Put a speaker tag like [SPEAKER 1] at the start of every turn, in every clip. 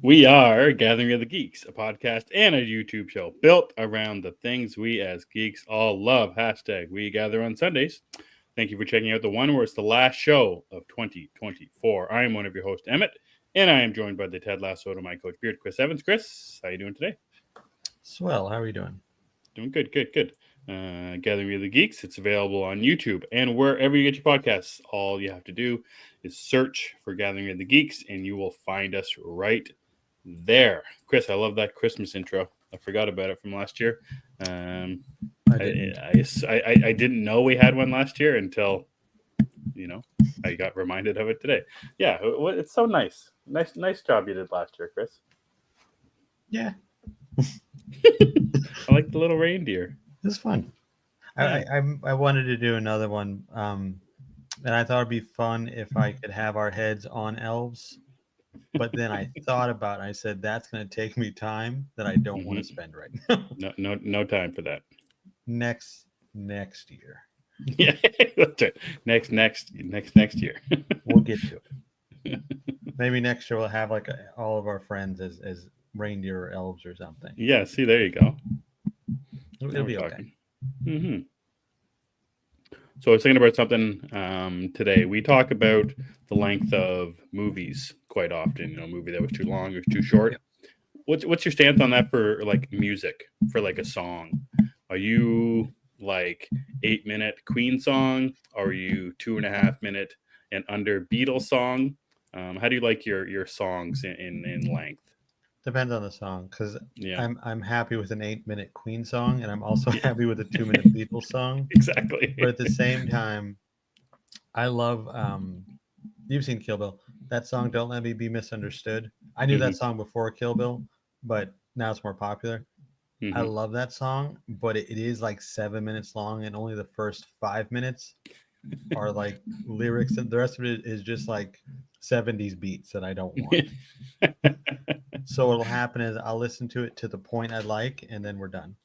[SPEAKER 1] We are Gathering of the Geeks, a podcast and a YouTube show built around the things we as geeks all love. Hashtag we gather on Sundays. Thank you for checking out the one where it's the last show of 2024. I am one of your hosts, Emmet, and I am joined by the Ted Lasso to my coach Beard, Chris Evans. Chris, how you doing today?
[SPEAKER 2] Swell. How are you doing?
[SPEAKER 1] Doing good. Gathering of the Geeks. It's available on YouTube and wherever you get your podcasts. All you have to do is search for Gathering of the Geeks, and you will find us right there. Chris, I love that Christmas intro. I forgot about it from last year. I didn't know we had one last year until I got reminded of it today. Yeah, it's so nice. Nice job you did last year, Chris.
[SPEAKER 2] Yeah,
[SPEAKER 1] I like the little reindeer.
[SPEAKER 2] it was fun.
[SPEAKER 1] Yeah.
[SPEAKER 2] I wanted to do another one, and I thought it'd be fun if I could have our heads on elves. But then I thought about it. I said that's going to take me time that I don't want to spend right now.
[SPEAKER 1] No time for that.
[SPEAKER 2] next year.
[SPEAKER 1] Yeah, that's right. Next year.
[SPEAKER 2] We'll get to it. Maybe next year we'll have like all of our friends as reindeer or elves or something.
[SPEAKER 1] Yeah, see, there you go.
[SPEAKER 2] It'll be okay.
[SPEAKER 1] Mm-hmm. So I was thinking about something today. We talk about the length of movies quite often. A movie that was too long or too short. Yep. What's your stance on that for like music, for like a song? Are you like 8-minute Queen song? Are you 2.5 minute and under Beatles song? How do you like your songs in length?
[SPEAKER 2] Depends on the song, because I'm happy with an 8-minute Queen song, and I'm also happy with a 2-minute Beatles song.
[SPEAKER 1] Exactly.
[SPEAKER 2] But at the same time, I love. You've seen Kill Bill. That song, "Don't Let Me Be Misunderstood." I knew that song before Kill Bill, but now it's more popular. I love that song, but it is like 7 minutes long, and only the first 5 minutes are like lyrics, and the rest of it is just like 70s beats that I don't want. So what'll happen is I'll listen to it to the point I like, and then we're done.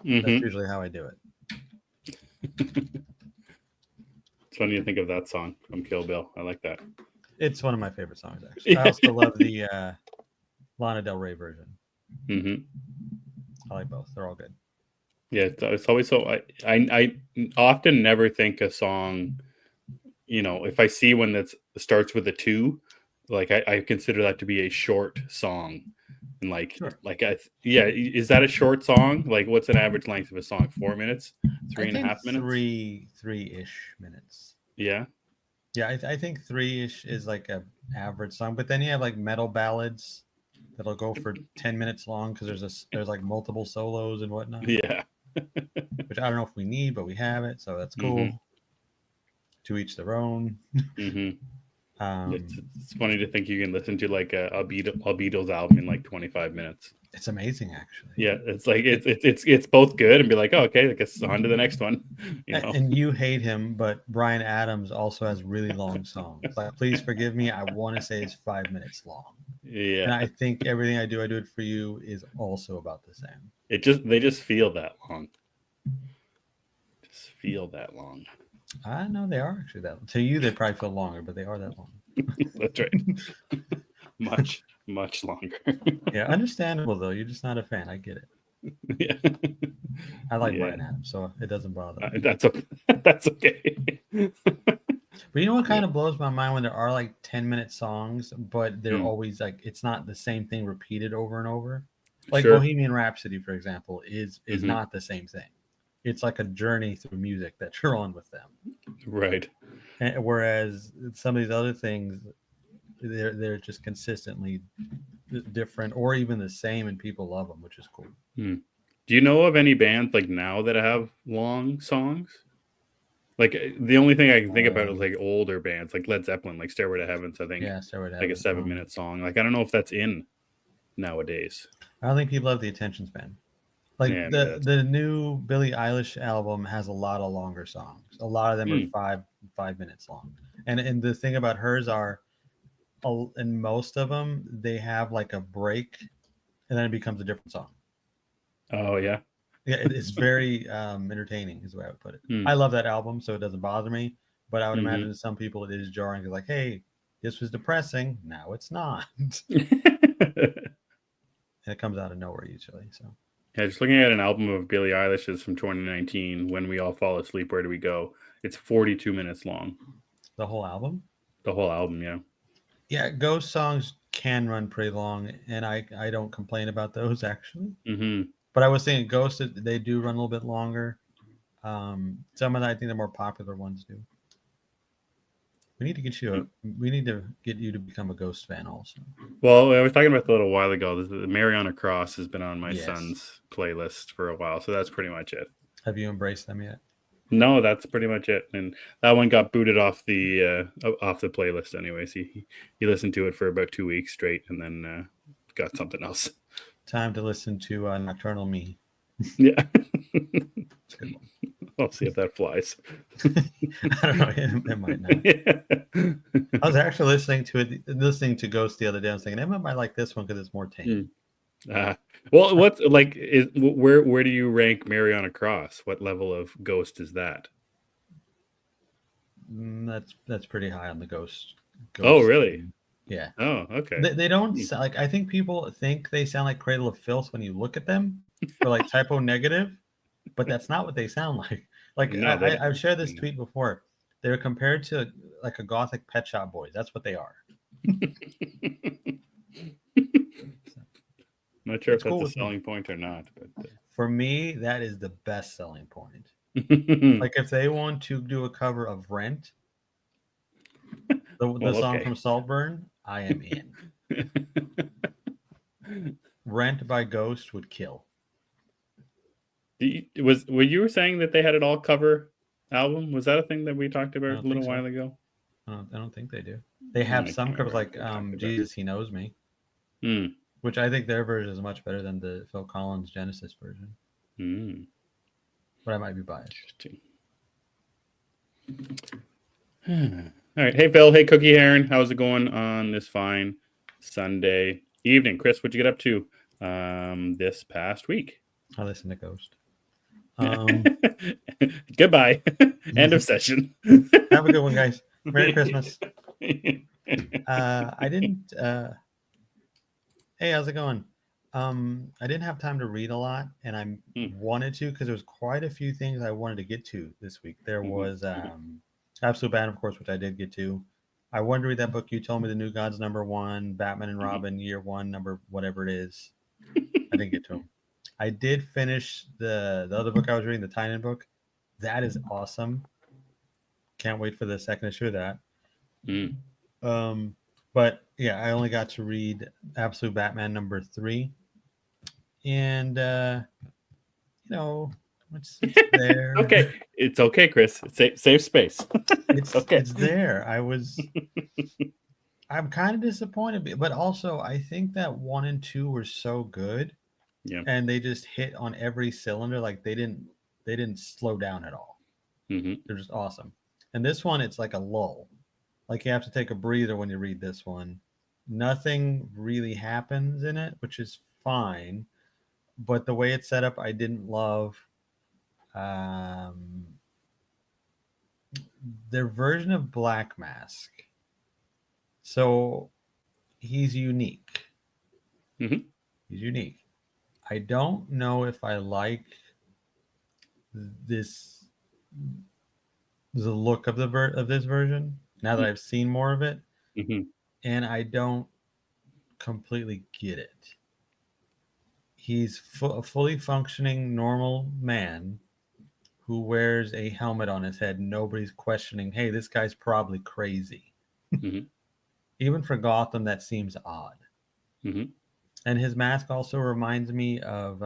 [SPEAKER 2] That's usually how I do it.
[SPEAKER 1] It's funny to think of that song from Kill Bill. I like that.
[SPEAKER 2] It's one of my favorite songs, actually. I also love the Lana Del Rey version. I like both. They're all good.
[SPEAKER 1] Yeah, it's always so. I often never think a song. If I see one that starts with a 2, like I consider that to be a short song. And is that a short song? Like, what's an average length of a song? 4 minutes, 3.5 minutes,
[SPEAKER 2] three-ish minutes.
[SPEAKER 1] Yeah.
[SPEAKER 2] I think 3-ish is like a average song, but then you have like metal ballads that'll go for 10 minutes long because there's like multiple solos and whatnot.
[SPEAKER 1] Yeah.
[SPEAKER 2] Which I don't know if we need, but we have it, so that's cool. To each their own.
[SPEAKER 1] It's funny to think you can listen to like a Beatles album in like 25 minutes.
[SPEAKER 2] It's amazing, actually.
[SPEAKER 1] Yeah, it's like it's both good and be like, oh, okay, I guess on to the next one.
[SPEAKER 2] And you hate him, but Bryan Adams also has really long songs. Like, Please Forgive Me, I want to say is 5 minutes long.
[SPEAKER 1] Yeah,
[SPEAKER 2] and I think Everything I Do It For You is also about the same.
[SPEAKER 1] They just feel that long. Just feel that long.
[SPEAKER 2] I know they are actually that long. To you, they probably feel longer, but they are that long.
[SPEAKER 1] That's right. much longer.
[SPEAKER 2] Yeah, understandable though. You're just not a fan. I get it.
[SPEAKER 1] Yeah.
[SPEAKER 2] I like Bryan Adams, so it doesn't bother me.
[SPEAKER 1] That's okay.
[SPEAKER 2] But you know what kind of blows my mind when there are like 10-minute songs, but they're always like, it's not the same thing repeated over and over. Like Bohemian Rhapsody, for example, is not the same thing. It's like a journey through music that you're on with them.
[SPEAKER 1] Right.
[SPEAKER 2] And whereas some of these other things, they're just consistently different or even the same, and people love them, which is cool.
[SPEAKER 1] Do you know of any bands like now that have long songs? Like the only thing I can think about is like older bands, like Led Zeppelin, like Stairway to Heaven. I think
[SPEAKER 2] Stairway to
[SPEAKER 1] Heaven, like a 7-minute song. Like I don't know if that's in nowadays.
[SPEAKER 2] I don't think people have the attention span. Like the new Billie Eilish album has a lot of longer songs. A lot of them are 5 minutes long. And the thing about hers are, in most of them, they have like a break, and then it becomes a different song.
[SPEAKER 1] Oh yeah.
[SPEAKER 2] Yeah, it's very entertaining, is the way I would put it. I love that album, so it doesn't bother me. But I would imagine to some people it is jarring. It's like, hey, this was depressing. Now it's not. it comes out of nowhere usually. So
[SPEAKER 1] Yeah, just looking at an album of Billie Eilish's from 2019, When We All Fall Asleep, Where Do We Go? It's 42 minutes long.
[SPEAKER 2] the whole album.
[SPEAKER 1] The whole album, yeah.
[SPEAKER 2] Yeah, ghost songs can run pretty long, and I don't complain about those actually.
[SPEAKER 1] Mm-hmm.
[SPEAKER 2] But I was thinking ghosts, they do run a little bit longer. Some of the, I think the more popular ones do. We need to get you to become a Ghost fan also.
[SPEAKER 1] Well, I was talking about a little while ago. The Mariana Cross has been on my
[SPEAKER 2] Yes.
[SPEAKER 1] son's playlist for a while, so that's pretty much it.
[SPEAKER 2] Have you embraced them yet?
[SPEAKER 1] No, that's pretty much it. And that one got booted off the playlist anyways. He listened to it for about 2 weeks straight, and then got something else.
[SPEAKER 2] Time to listen to Nocturnal Me.
[SPEAKER 1] Yeah.
[SPEAKER 2] It's a good one.
[SPEAKER 1] I'll see if that flies.
[SPEAKER 2] I don't know. It might not.
[SPEAKER 1] Yeah.
[SPEAKER 2] I was actually listening to Ghost the other day. I was thinking, Emmet might like this one because it's more tame.
[SPEAKER 1] Well, what's like is where do you rank Mariana Cross? What level of Ghost is that?
[SPEAKER 2] That's pretty high on the Ghost.
[SPEAKER 1] Oh, really?
[SPEAKER 2] Yeah.
[SPEAKER 1] Oh, okay.
[SPEAKER 2] They don't like. I think people think they sound like Cradle of Filth when you look at them, or like Typo Negative, but that's not what they sound like. Like
[SPEAKER 1] No,
[SPEAKER 2] I've shared this tweet before. They're compared to like a gothic Pet Shop Boys. That's what they are.
[SPEAKER 1] Not sure if that's a selling point or not, but
[SPEAKER 2] for me, that is the best selling point. Like if they want to do a cover of Rent, the song from Saltburn, I am in. Rent by Ghost would kill.
[SPEAKER 1] Were you saying that they had it all cover album? Was that a thing that we talked about a little while ago?
[SPEAKER 2] I don't think they do. They have some covers like Jesus, He Knows Me, which I think their version is much better than the Phil Collins Genesis version. But I might be biased.
[SPEAKER 1] All right. Hey, Phil. Hey, Cookie Heron. How's it going on this fine Sunday evening? Chris, what'd you get up to this past week?
[SPEAKER 2] I listened to Ghost.
[SPEAKER 1] Goodbye. End of session.
[SPEAKER 2] Have a good one, guys. Merry Christmas. I didn't. Hey, how's it going? I didn't have time to read a lot, and I wanted to because there was quite a few things I wanted to get to this week. There was Absolute Bad, of course, which I did get to. I wanted to read that book you told me, The New Gods #1, Batman and Robin, Year 1, number whatever it is. I didn't get to them. I did finish the other book I was reading, the Tynan book. That is awesome. Can't wait for the second issue of that. But yeah, I only got to read Absolute Batman #3. And it's there.
[SPEAKER 1] Okay. It's okay, Chris. It's safe space.
[SPEAKER 2] It's okay. It's there. I'm kind of disappointed, but also I think that 1 and 2 were so good.
[SPEAKER 1] Yeah.
[SPEAKER 2] And they just hit on every cylinder. Like they didn't slow down at all. They're just awesome. And this one, it's like a lull. Like you have to take a breather when you read this one. Nothing really happens in it, which is fine. But the way it's set up, I didn't love. Their version of Black Mask. So he's unique. He's unique. I don't know if I like the look of this version now that I've seen more of it, and I don't completely get it. He's a fully functioning normal man who wears a helmet on his head. Nobody's questioning, hey, this guy's probably crazy. Even for Gotham, that seems odd. And his mask also reminds me of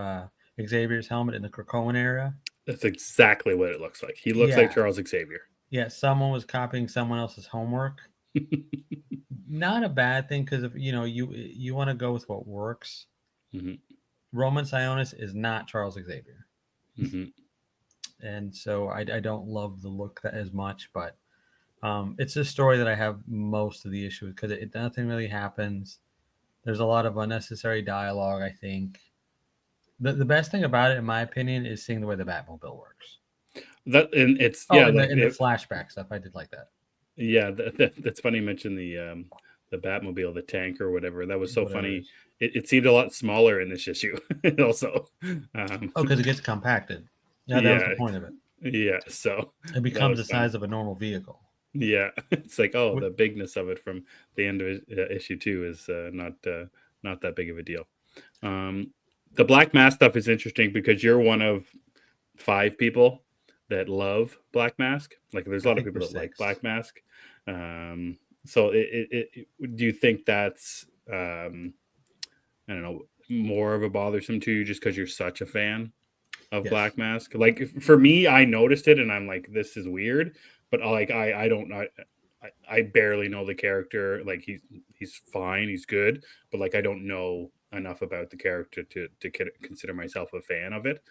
[SPEAKER 2] Xavier's helmet in the Krakoan era.
[SPEAKER 1] That's exactly what it looks like. He looks like Charles Xavier.
[SPEAKER 2] Yeah, someone was copying someone else's homework. Not a bad thing because if you want to go with what works. Roman Sionis is not Charles Xavier. And so I don't love the look as much, but it's a story that I have most of the issue with because nothing really happens. There's a lot of unnecessary dialogue, I think. The best thing about it, in my opinion, is seeing the way the Batmobile works.
[SPEAKER 1] In the
[SPEAKER 2] flashback stuff, I did like that.
[SPEAKER 1] Yeah, that's funny you mentioned the Batmobile, the tank or whatever. That was so
[SPEAKER 2] whatever it
[SPEAKER 1] funny.
[SPEAKER 2] is.
[SPEAKER 1] It seemed a lot smaller in this issue. Also,
[SPEAKER 2] Oh, because it gets compacted. Yeah, that was the
[SPEAKER 1] yeah,
[SPEAKER 2] point of it.
[SPEAKER 1] yeah. So
[SPEAKER 2] It
[SPEAKER 1] that
[SPEAKER 2] becomes
[SPEAKER 1] was
[SPEAKER 2] the
[SPEAKER 1] funny.
[SPEAKER 2] size of a normal vehicle.
[SPEAKER 1] Yeah, it's like, oh,
[SPEAKER 2] Wh-
[SPEAKER 1] the bigness of it from the end of issue 2 is not that big of a deal. Um, the Black Mask stuff is interesting because you're one of 5 people that love Black Mask. Like, there's a
[SPEAKER 2] I
[SPEAKER 1] lot of
[SPEAKER 2] think
[SPEAKER 1] people
[SPEAKER 2] we're
[SPEAKER 1] that like
[SPEAKER 2] 6.
[SPEAKER 1] Black Mask. So do you think that's I don't know, more of a bothersome to you just because you're such a fan of
[SPEAKER 2] Yes.
[SPEAKER 1] Black Mask? Like, for me, I noticed it and I'm like, this is weird. But like, I don't know. I barely know the character. Like, he's fine, he's good, but like, I don't know enough about the character to consider myself a fan of it.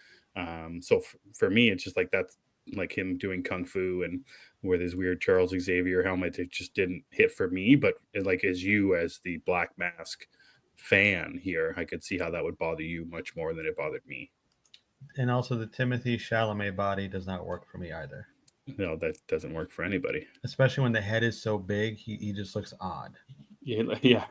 [SPEAKER 1] So for me, it's just like that's like him doing kung fu and with his weird Charles Xavier helmet. It just didn't hit for me. But like, as you as the Black Mask fan here, I could see how that would bother you much more than it bothered me.
[SPEAKER 2] And also, the Timothy Chalamet body does not work for me either.
[SPEAKER 1] No, that doesn't work for anybody.
[SPEAKER 2] Especially when the head is so big, he just looks odd.
[SPEAKER 1] Yeah.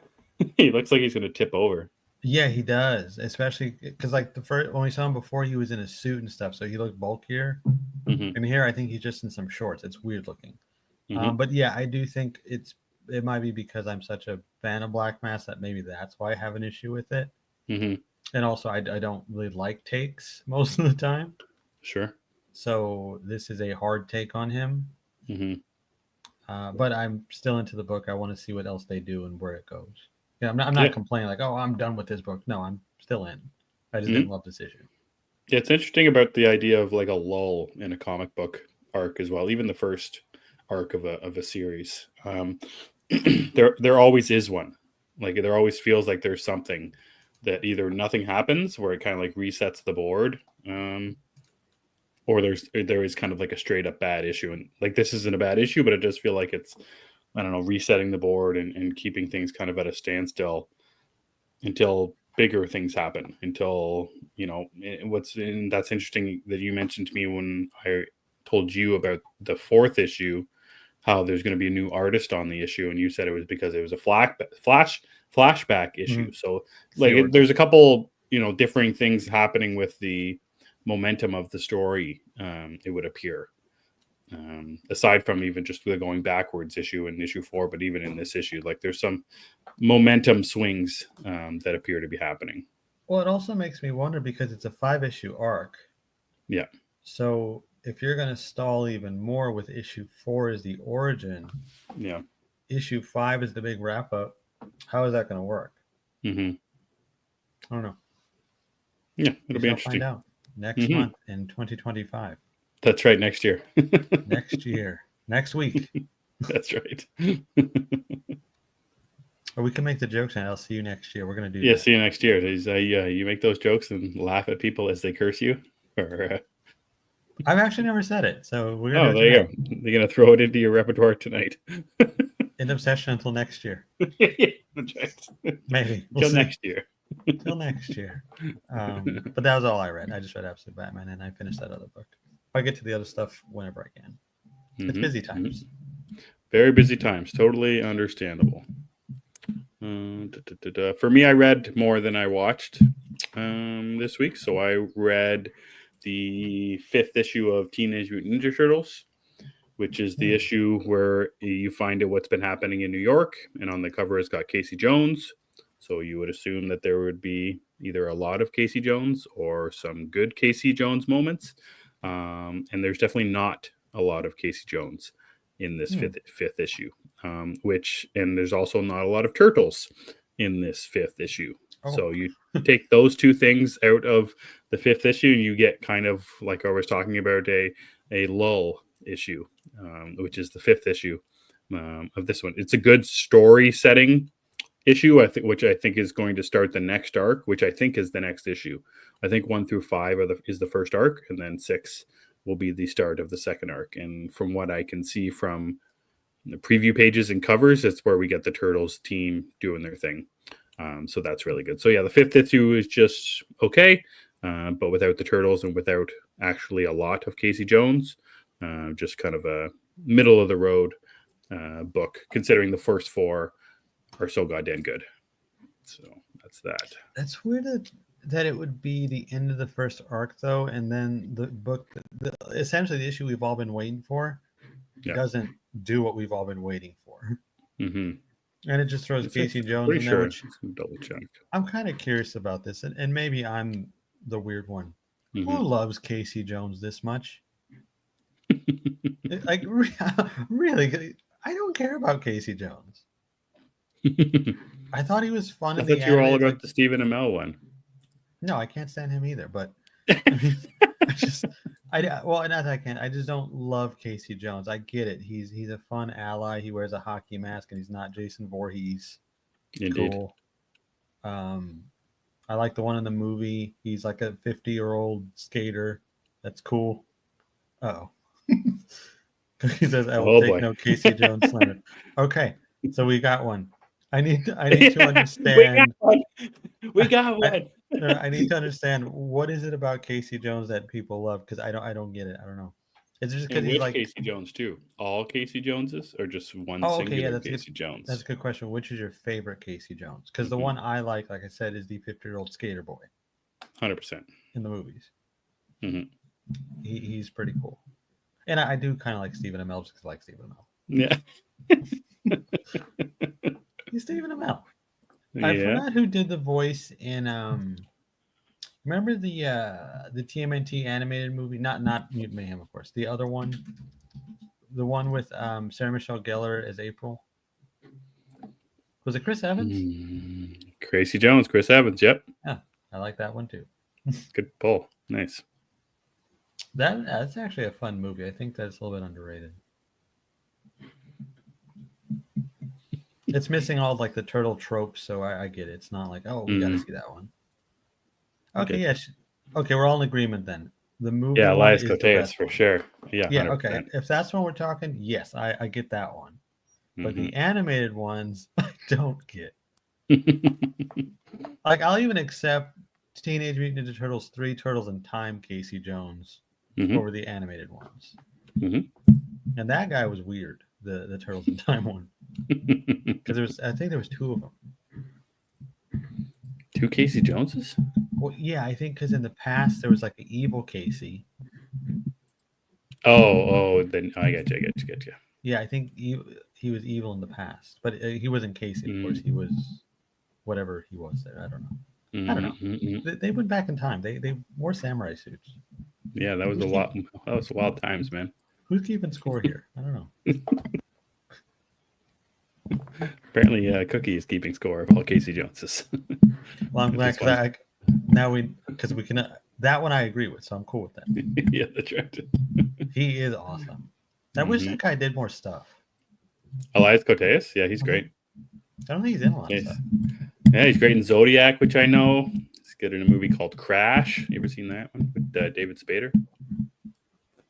[SPEAKER 1] He looks like he's gonna tip over.
[SPEAKER 2] Yeah, he does. Especially because, like, the first when we saw him before, he was in a suit and stuff, so he looked bulkier.
[SPEAKER 1] Hmm.
[SPEAKER 2] And here, I think he's just in some shorts. It's weird looking.
[SPEAKER 1] Hmm.
[SPEAKER 2] But yeah, I do think it might be because I'm such a fan of Black Mass that maybe that's why I have an issue with it.
[SPEAKER 1] Hmm.
[SPEAKER 2] And also, I don't really like takes most of the time.
[SPEAKER 1] Sure.
[SPEAKER 2] So this is a hard take on him.
[SPEAKER 1] Hmm.
[SPEAKER 2] But I'm still into the book. I want to see what else they do and where it goes. Yeah, I'm not
[SPEAKER 1] Yeah.
[SPEAKER 2] complaining like, oh, I'm done with this book. No, I'm still in. I just didn't
[SPEAKER 1] Hmm.
[SPEAKER 2] love this issue.
[SPEAKER 1] Yeah, it's interesting about the idea of like a lull in a comic book arc as well. Even the first arc of a series, there always is one. Like, there always feels like there's something that either nothing happens where it kind of like resets the board, or there is kind of like a straight up bad issue. And like, this isn't a bad issue, but it does feel like it's, I don't know, resetting the board and keeping things kind of at a standstill until bigger things happen, until, and that's interesting that you mentioned to me when I told you about the 4th issue, how there's going to be a new artist on the issue, and you said it was because it was a flashback issue.
[SPEAKER 2] Mm-hmm.
[SPEAKER 1] So like,
[SPEAKER 2] Fjord.
[SPEAKER 1] there's a couple differing things happening with the momentum of the story, it would appear, aside from even just the going backwards issue in issue 4. But even in this issue, like, there's some momentum swings that appear to be happening.
[SPEAKER 2] Well, it also makes me wonder because it's a 5-issue arc.
[SPEAKER 1] Yeah.
[SPEAKER 2] So if you're going to stall even more with issue 4 as the origin,
[SPEAKER 1] Yeah.
[SPEAKER 2] issue 5 is the big wrap up. How is that going to work?
[SPEAKER 1] Hmm.
[SPEAKER 2] I don't know.
[SPEAKER 1] Yeah,
[SPEAKER 2] We
[SPEAKER 1] it'll be
[SPEAKER 2] shall find
[SPEAKER 1] interesting.
[SPEAKER 2] out next
[SPEAKER 1] Hmm.
[SPEAKER 2] month in 2025.
[SPEAKER 1] That's right. Next year.
[SPEAKER 2] Next year. Next week.
[SPEAKER 1] That's right.
[SPEAKER 2] Or we can make the jokes and I'll see you next year. We're going to do
[SPEAKER 1] Yeah.
[SPEAKER 2] that.
[SPEAKER 1] See you next year. You make those jokes and laugh at people as they curse you. Or
[SPEAKER 2] I've actually never said it. So we're going to
[SPEAKER 1] oh,
[SPEAKER 2] do it
[SPEAKER 1] there you
[SPEAKER 2] tonight.
[SPEAKER 1] go. You're gonna throw it into your repertoire tonight.
[SPEAKER 2] In obsession until next year.
[SPEAKER 1] That's right.
[SPEAKER 2] Maybe. We'll
[SPEAKER 1] Till
[SPEAKER 2] see.
[SPEAKER 1] next year.
[SPEAKER 2] Till next year. But that was all I read. I just read Absolute Batman and I finished that other book. I get to the other stuff whenever I can. It's busy times.
[SPEAKER 1] Very busy times. Totally understandable. For me, I read more than I watched this week. So I read the 5th issue of Teenage Mutant Ninja Turtles, which is the issue where you find out what's been happening in New York. And on the cover, it's got Casey Jones. So you would assume that there would be either a lot of Casey Jones or some good Casey Jones moments. And there's definitely not a lot of Casey Jones in this fifth issue, and there's also not a lot of turtles in this 5th issue.
[SPEAKER 2] Oh.
[SPEAKER 1] So you take those two things out of the 5th issue and you get kind of, like I was talking about, a lull issue, which is the 5th issue of this one. It's a good story setting issue, which I think is going to start the next arc, which I think is the next issue. I think 1 through 5 is the first arc, and then 6 will be the start of the second arc. And from what I can see from the preview pages and covers, it's where we get the Turtles team doing their thing. So that's really good. So yeah, the 5th issue is just okay, but without the Turtles and without actually a lot of Casey Jones, just kind of a middle of the road book, considering the first 4 are so goddamn good. So that's that.
[SPEAKER 2] That's weird that it would be the end of the first arc, though, and then the book, essentially the issue we've all been waiting for,
[SPEAKER 1] Yeah.
[SPEAKER 2] doesn't do what we've all been waiting for.
[SPEAKER 1] Mm-hmm.
[SPEAKER 2] And it just throws Casey Jones
[SPEAKER 1] Pretty
[SPEAKER 2] in there,
[SPEAKER 1] sure.
[SPEAKER 2] which
[SPEAKER 1] Double check.
[SPEAKER 2] I'm kind of curious about this, and maybe I'm the weird one. Who loves Casey Jones this much? Like, really, I don't care about Casey Jones. I thought he was fun
[SPEAKER 1] I
[SPEAKER 2] in the
[SPEAKER 1] thought you were all
[SPEAKER 2] animated.
[SPEAKER 1] about the Stephen Amell one.
[SPEAKER 2] No, I can't stand him either. But I mean, well, not that I can't. I just don't love Casey Jones. I get it. He's a fun ally. He wears a hockey mask, and he's not Jason Voorhees.
[SPEAKER 1] Indeed.
[SPEAKER 2] Cool. I like the one in the movie. He's like a 50-year-old skater. That's cool. Oh. He says, "I will take no Casey Jones slander." Okay, so we got one. I need to understand.
[SPEAKER 1] We got one.
[SPEAKER 2] I need to understand what is it about Casey Jones that people love, because I don't get it. I don't know. Is it just because he's like
[SPEAKER 1] Casey Jones too? All Casey Joneses, or just one
[SPEAKER 2] okay,
[SPEAKER 1] singular
[SPEAKER 2] that's
[SPEAKER 1] Casey Jones?
[SPEAKER 2] That's a good question. Which is your favorite Casey Jones? Because the one I like I said, is the 50-year-old skater boy.
[SPEAKER 1] 100%
[SPEAKER 2] in the movies.
[SPEAKER 1] Mm-hmm.
[SPEAKER 2] He's pretty cool, and I do kind of like Stephen Amell just because I like Stephen Amell.
[SPEAKER 1] Yeah.
[SPEAKER 2] He's Stephen Amell. I forgot who did the voice in remember the TMNT animated movie? Not Mutant Mayhem, of course. The other one, the one with Sarah Michelle Gellar as April. Was it Chris Evans?
[SPEAKER 1] Casey Jones, Chris Evans. Yep.
[SPEAKER 2] Yeah, I like that one too.
[SPEAKER 1] Good pull. Nice.
[SPEAKER 2] That's actually a fun movie. I think that's a little bit underrated. It's missing all like the turtle tropes, so I get it. It's not like, oh, we got to see that one. Okay, yeah. Okay, we're all in agreement then. The movie,
[SPEAKER 1] yeah,
[SPEAKER 2] one
[SPEAKER 1] Elias
[SPEAKER 2] is
[SPEAKER 1] Koteas for sure. Yeah,
[SPEAKER 2] yeah.
[SPEAKER 1] 100%.
[SPEAKER 2] Okay, if that's what we're talking, yes, I get that one. But the animated ones, I don't get. Like, I'll even accept Teenage Mutant Ninja Turtles 3, Turtles in Time, Casey Jones over the animated ones. And that guy was weird, the Turtles in Time one. Because I think there was two of them.
[SPEAKER 1] Two Casey Joneses?
[SPEAKER 2] Well, yeah, I think because in the past there was like an evil Casey.
[SPEAKER 1] Then I get you.
[SPEAKER 2] Yeah, I think he was evil in the past, but he wasn't Casey. Of course, he was whatever he was there. I don't know. I don't know. They went back in time. They wore samurai suits.
[SPEAKER 1] Yeah, that was a lot. That was wild times, man.
[SPEAKER 2] Who's keeping score here? I don't know.
[SPEAKER 1] Apparently, Cookie is keeping score of all Casey Joneses.
[SPEAKER 2] Well, I'm glad because we can. That one I agree with, so I'm cool with that.
[SPEAKER 1] Yeah, that's right.
[SPEAKER 2] He is awesome. I wish that guy did more stuff.
[SPEAKER 1] Elias Koteas? Yeah, he's great.
[SPEAKER 2] I don't think he's in a lot of stuff.
[SPEAKER 1] Yeah, he's great in Zodiac, which I know. He's good in a movie called Crash. You ever seen that one with David Spader?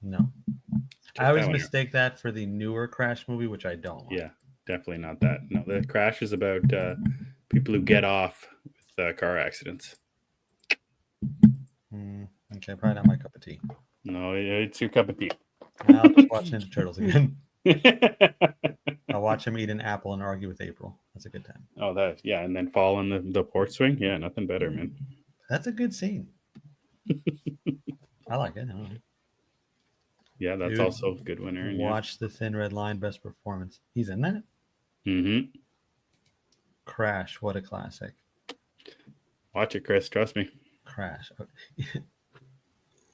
[SPEAKER 2] No. I always mistake that for the newer Crash movie, which I don't like.
[SPEAKER 1] Yeah, definitely not that. No, the Crash is about people who get off with car accidents.
[SPEAKER 2] Okay, probably not my cup of tea.
[SPEAKER 1] No, it's your cup of tea.
[SPEAKER 2] I'll just watch Ninja Turtles again. I'll watch him eat an apple and argue with April. That's a good time.
[SPEAKER 1] Oh, and then fall in the porch swing. Yeah, nothing better, man.
[SPEAKER 2] That's a good scene. I like it.
[SPEAKER 1] Yeah, that's also a good winner.
[SPEAKER 2] Watch The Thin Red Line, best performance. He's in that?
[SPEAKER 1] Mm-hmm.
[SPEAKER 2] Crash, what a classic.
[SPEAKER 1] Watch it, Chris. Trust me.
[SPEAKER 2] Crash.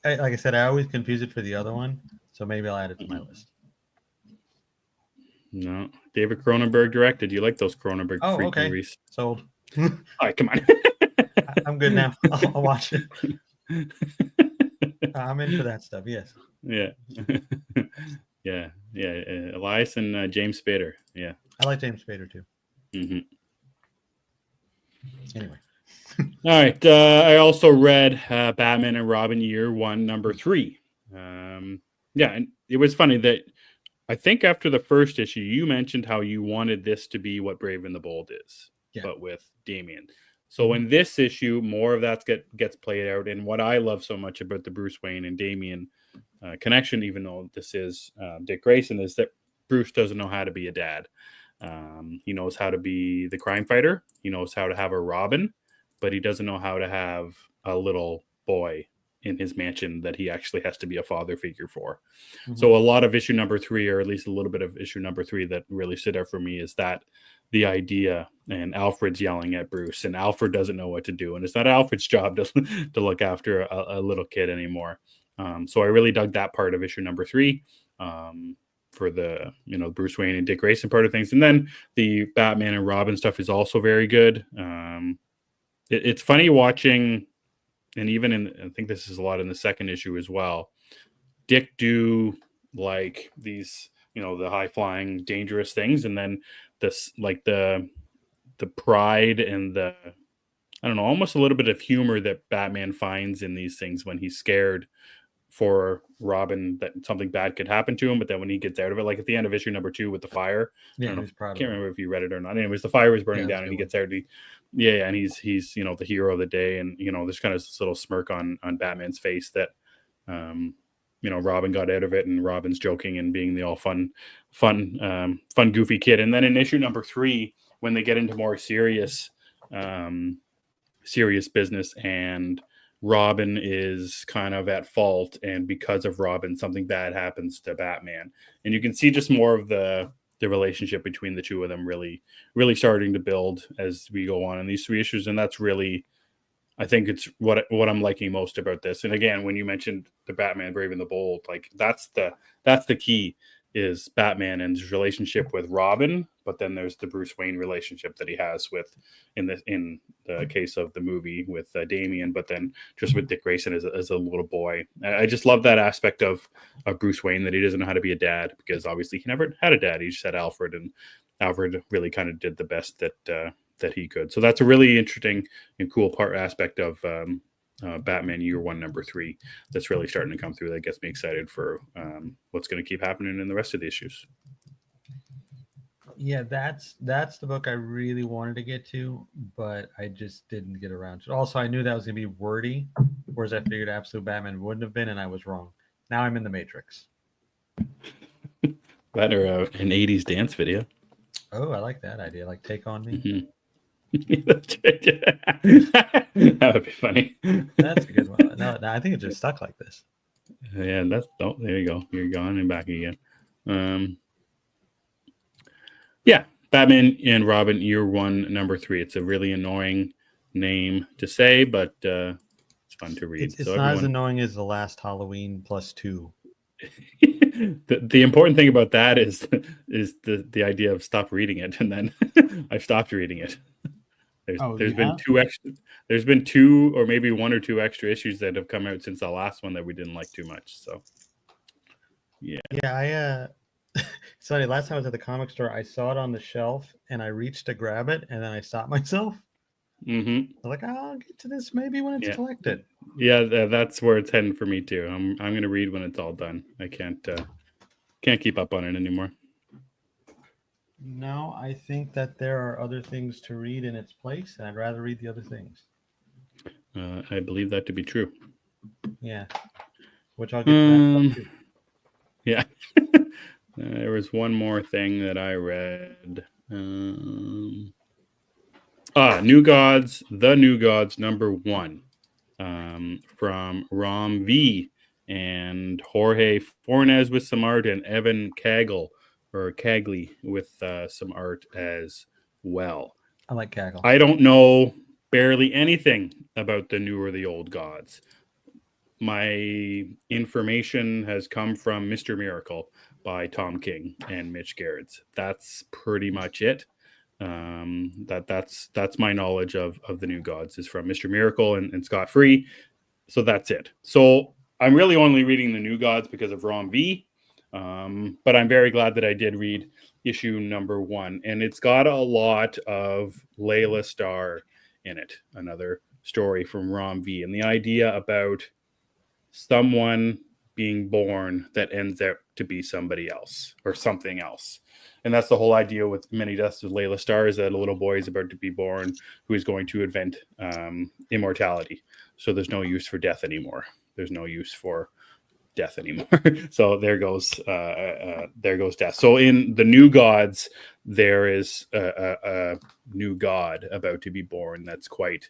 [SPEAKER 2] Like I said, I always confuse it for the other one, so maybe I'll add it to my list.
[SPEAKER 1] No, David Cronenberg directed. You like those Cronenberg freak movies?
[SPEAKER 2] Sold.
[SPEAKER 1] All right, come on.
[SPEAKER 2] I'm good now. I'll watch it. I'm in for that stuff. Yes.
[SPEAKER 1] Yeah. yeah. Elias and James Spader. Yeah.
[SPEAKER 2] I like James Spader too.
[SPEAKER 1] Mm-hmm.
[SPEAKER 2] Anyway.
[SPEAKER 1] All right. I also read Batman and Robin Year 1, number 3. Yeah, and it was funny that I think after the first issue, you mentioned how you wanted this to be what Brave and the Bold is, but with Damian. So in this issue, more of that gets played out. And what I love so much about the Bruce Wayne and Damian connection, even though this is Dick Grayson, is that Bruce doesn't know how to be a dad. He knows how to be the crime fighter. He knows how to have a Robin, but he doesn't know how to have a little boy in his mansion that he actually has to be a father figure for. Mm-hmm. So a lot of issue number 3, or at least a little bit of issue number 3 that really stood out for me is that the idea, and Alfred's yelling at Bruce, and Alfred doesn't know what to do. And it's not Alfred's job to look after a little kid anymore. So I really dug that part of issue number 3. For the Bruce Wayne and Dick Grayson part of things, and then the Batman and Robin stuff is also very good. It's funny watching, and even I think this is a lot in the second issue as well. Dick do like these, the high flying, dangerous things, and then this like the pride and the I don't know, almost a little bit of humor that Batman finds in these things when he's scared for Robin that something bad could happen to him, but then when he gets out of it, like at the end of issue number 2 with the fire, I can't remember if you read it or not. Anyways, the fire was burning down, and he gets out. And he's the hero of the day, and there's kind of this little smirk on Batman's face that Robin got out of it, and Robin's joking and being the all fun goofy kid. And then in issue number 3, when they get into more serious business, and Robin is kind of at fault, and because of Robin, something bad happens to Batman, and you can see just more of the relationship between the two of them really starting to build as we go on in these 3 issues. And that's really, I think it's what I'm liking most about this. And again, when you mentioned the Batman Brave and the Bold, like that's the key, is Batman and his relationship with Robin, but then there's the Bruce Wayne relationship that he has with, in the case of the movie, with Damian, but then just with Dick Grayson as a little boy. I just love that aspect of Bruce Wayne, that he doesn't know how to be a dad, because obviously he never had a dad. He just had Alfred, and Alfred really kind of did the best that he could. So that's a really interesting and cool aspect of Batman Year One number 3 that's really starting to come through. That gets me excited for what's going to keep happening in the rest of the issues.
[SPEAKER 2] Yeah, that's the book I really wanted to get to, but I just didn't get around to it. Also, I knew that was going to be wordy, whereas I figured Absolute Batman wouldn't have been, and I was wrong. Now I'm in the Matrix.
[SPEAKER 1] That or an 80s dance video.
[SPEAKER 2] Oh, I like that idea. Like Take On Me.
[SPEAKER 1] Mm-hmm. That would be funny.
[SPEAKER 2] That's a good one. No, I think it just stuck like this.
[SPEAKER 1] Yeah, there you go. You're gone and back again. Yeah, Batman and Robin Year One number 3. It's a really annoying name to say, but it's fun to read.
[SPEAKER 2] It's not as annoying as The Last Halloween +2.
[SPEAKER 1] The important thing about that is the idea of stop reading it, and then I've stopped reading it. There's been 2 or maybe 1 or 2 extra issues that have come out since the last one that we didn't like too much. So
[SPEAKER 2] yeah, sorry, last time I was at the comic store, I saw it on the shelf and I reached to grab it, and then I stopped myself.
[SPEAKER 1] Mm-hmm.
[SPEAKER 2] I'm like, I'll get to this maybe when it's collected.
[SPEAKER 1] Yeah, that's where it's heading for me too. I'm going to read when it's all done. I can't keep up on it anymore.
[SPEAKER 2] No, I think that there are other things to read in its place, and I'd rather read the other things.
[SPEAKER 1] I believe that to be true.
[SPEAKER 2] Yeah, which I'll get to that too.
[SPEAKER 1] Yeah. There was one more thing that I read. New Gods, The New Gods number 1, from Rom V and Jorge Fornes with some art, and Evan Cagley with some art as well.
[SPEAKER 2] I like Caggle.
[SPEAKER 1] I don't know barely anything about the New or the Old Gods. My information has come from Mr. Miracle by Tom King and Mitch Gerrits. That's pretty much it. That's my knowledge of the New Gods is from Mr. Miracle and Scott Free. So that's it. So I'm really only reading the New Gods because of Rom V. But I'm very glad that I did read issue number 1, and it's got a lot of Layla Starr in it. Another story from Rom V, and the idea about someone being born that ends up to be somebody else or something else. And that's the whole idea with Many Deaths of Layla Starr, is that a little boy is about to be born who is going to invent immortality. So there's no use for death anymore. There's no use for death anymore. So there goes death. So in the New Gods, there is a new god about to be born that's quite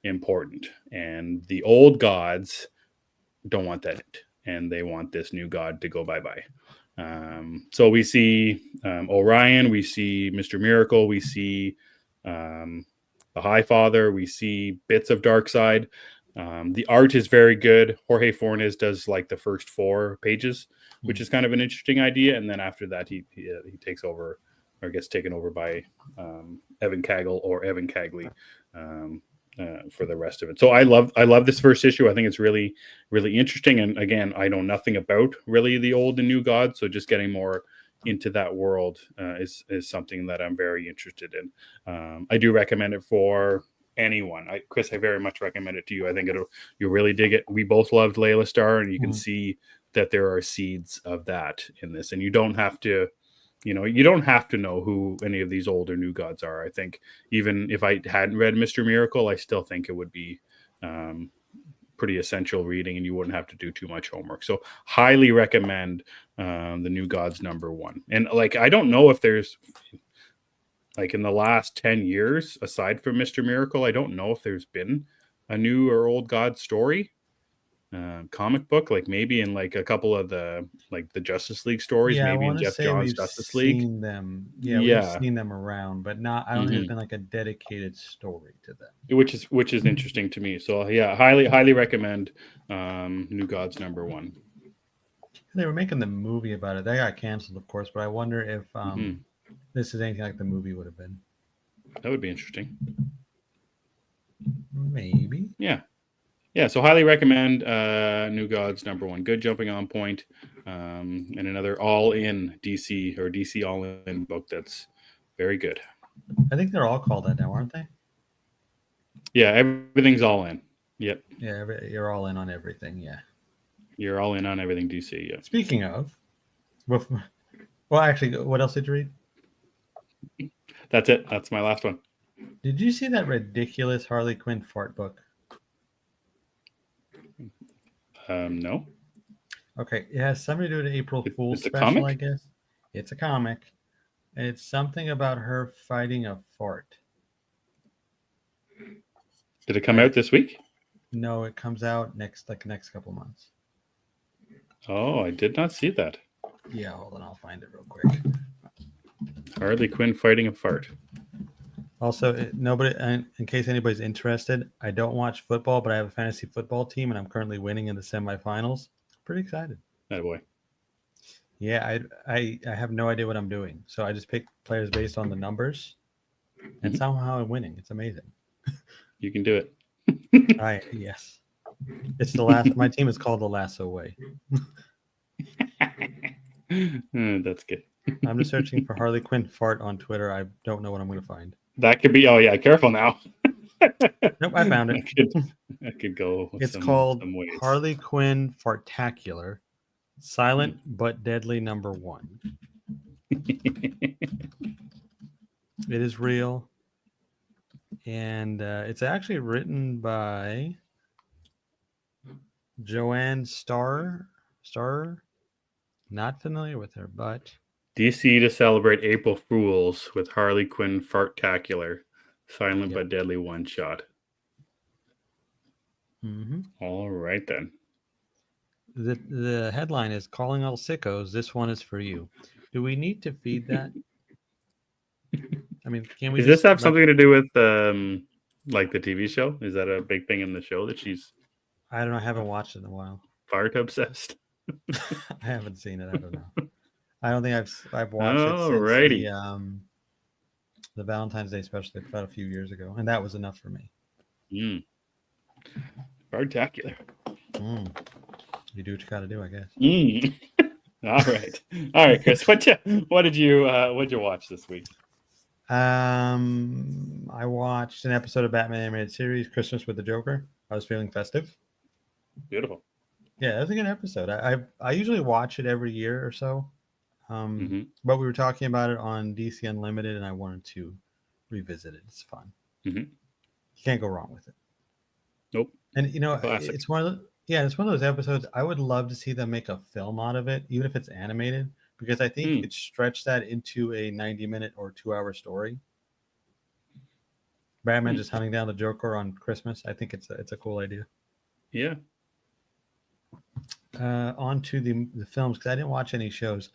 [SPEAKER 1] important, and the old gods don't want that, and they want this new god to go bye-bye. So we see Orion, we see Mr. Miracle, we see the High Father, we see bits of Darkseid. The art is very good. Jorge Fornes does like the first 4 pages, which is kind of an interesting idea, and then after that he takes over, or gets taken over by Evan Cagle or Evan Cagley for the rest of it. So I love this first issue. I think it's really, really interesting. And again, I know nothing about really the old and new gods, so just getting more into that world is something that I'm very interested in. I do recommend it for anyone. Chris, I very much recommend it to you. I think you'll really dig it. We both loved Layla Starr, and you can see that there are seeds of that in this, and you don't have to. You don't have to know who any of these old or new gods are. I think even if I hadn't read Mr. Miracle, I still think it would be pretty essential reading, and you wouldn't have to do too much homework. So highly recommend the New Gods #1. And like, I don't know if there's like in the last 10 years, aside from Mr. Miracle, I don't know if there's been a new or old god story. Comic book, like maybe in like a couple of the Justice League stories,
[SPEAKER 2] Yeah, I
[SPEAKER 1] maybe in
[SPEAKER 2] want to
[SPEAKER 1] Jeff
[SPEAKER 2] say
[SPEAKER 1] Johns'
[SPEAKER 2] we've
[SPEAKER 1] Justice League.
[SPEAKER 2] seen them. Yeah, we've seen them around, but not. I don't think there's been like a dedicated story to them,
[SPEAKER 1] which is interesting to me. So yeah, highly recommend New Gods #1.
[SPEAKER 2] They were making the movie about it. They got canceled, of course, but I wonder if this is anything like the movie would have been.
[SPEAKER 1] That would be interesting.
[SPEAKER 2] Maybe.
[SPEAKER 1] Yeah, so highly recommend New Gods #1. Good jumping on point, and another all-in DC or DC all-in book that's very good.
[SPEAKER 2] I think they're all called that now, aren't they?
[SPEAKER 1] Yeah, everything's all in. Yep.
[SPEAKER 2] Yeah, you're all in on everything. Yeah.
[SPEAKER 1] You're all in on everything DC. Yeah.
[SPEAKER 2] Speaking of, well, actually, what else did you read?
[SPEAKER 1] That's it. That's my last one.
[SPEAKER 2] Did you see that ridiculous Harley Quinn fart book?
[SPEAKER 1] No.
[SPEAKER 2] Okay, it has something to do with an April Fool's
[SPEAKER 1] It's a
[SPEAKER 2] special,
[SPEAKER 1] comic?
[SPEAKER 2] I guess. It's a comic. And it's something about her fighting a fart.
[SPEAKER 1] Did it come out this week?
[SPEAKER 2] No, it comes out next couple months.
[SPEAKER 1] Oh, I did not see that.
[SPEAKER 2] Yeah, hold on, I'll find it real quick.
[SPEAKER 1] Harley Quinn fighting a fart.
[SPEAKER 2] Also, nobody, in case anybody's interested, I don't watch football, but I have a fantasy football team, and I'm currently winning in the semifinals. Pretty excited.
[SPEAKER 1] That boy.
[SPEAKER 2] Yeah, I have no idea what I'm doing, so I just pick players based on the numbers, and somehow I'm winning. It's amazing.
[SPEAKER 1] You can do it.
[SPEAKER 2] Yes. It's the last. My team is called the Lasso Way.
[SPEAKER 1] That's good.
[SPEAKER 2] I'm just searching for Harley Quinn fart on Twitter. I don't know what I'm going to find.
[SPEAKER 1] That could be. Oh yeah, careful now.
[SPEAKER 2] Nope, I found it.
[SPEAKER 1] I could go.
[SPEAKER 2] It's called Harley Quinn Fartacular, silent but deadly #1. It is real, and it's actually written by Joanne Starr. Not familiar with her, but
[SPEAKER 1] DC to celebrate April Fools with Harley Quinn Fartacular, silent but deadly one shot. All right then.
[SPEAKER 2] The headline is "Calling All Sickos. This one is for you." Do we need to feed that? I mean, can we?
[SPEAKER 1] Does this have something to do with like the TV show? Is that a big thing in the show that she's?
[SPEAKER 2] I don't know. I haven't watched it in a while.
[SPEAKER 1] Fart obsessed.
[SPEAKER 2] I haven't seen it. I don't know. I don't think I've watched it since the Valentine's Day special about a few years ago, and that was enough for me.
[SPEAKER 1] Fartacular.
[SPEAKER 2] You do what you got to do, I guess.
[SPEAKER 1] All right, Chris. What did you watch this week?
[SPEAKER 2] I watched an episode of Batman animated series Christmas with the Joker. I was feeling festive.
[SPEAKER 1] Beautiful.
[SPEAKER 2] Yeah, it was a good episode. I usually watch it every year or so. But we were talking about it on DC Unlimited, and I wanted to revisit it. It's fun. You can't go wrong with it.
[SPEAKER 1] Nope.
[SPEAKER 2] And
[SPEAKER 1] Classic.
[SPEAKER 2] it's one Yeah, it's one of those episodes. I would love to see them make a film out of it, even if it's animated, because I think you
[SPEAKER 1] Hmm.
[SPEAKER 2] could stretch that into a 90-minute or 2 hour story. Batman
[SPEAKER 1] Hmm.
[SPEAKER 2] just hunting down the Joker on Christmas. I think it's a cool idea.
[SPEAKER 1] Yeah.
[SPEAKER 2] On to the films, because I didn't watch any shows.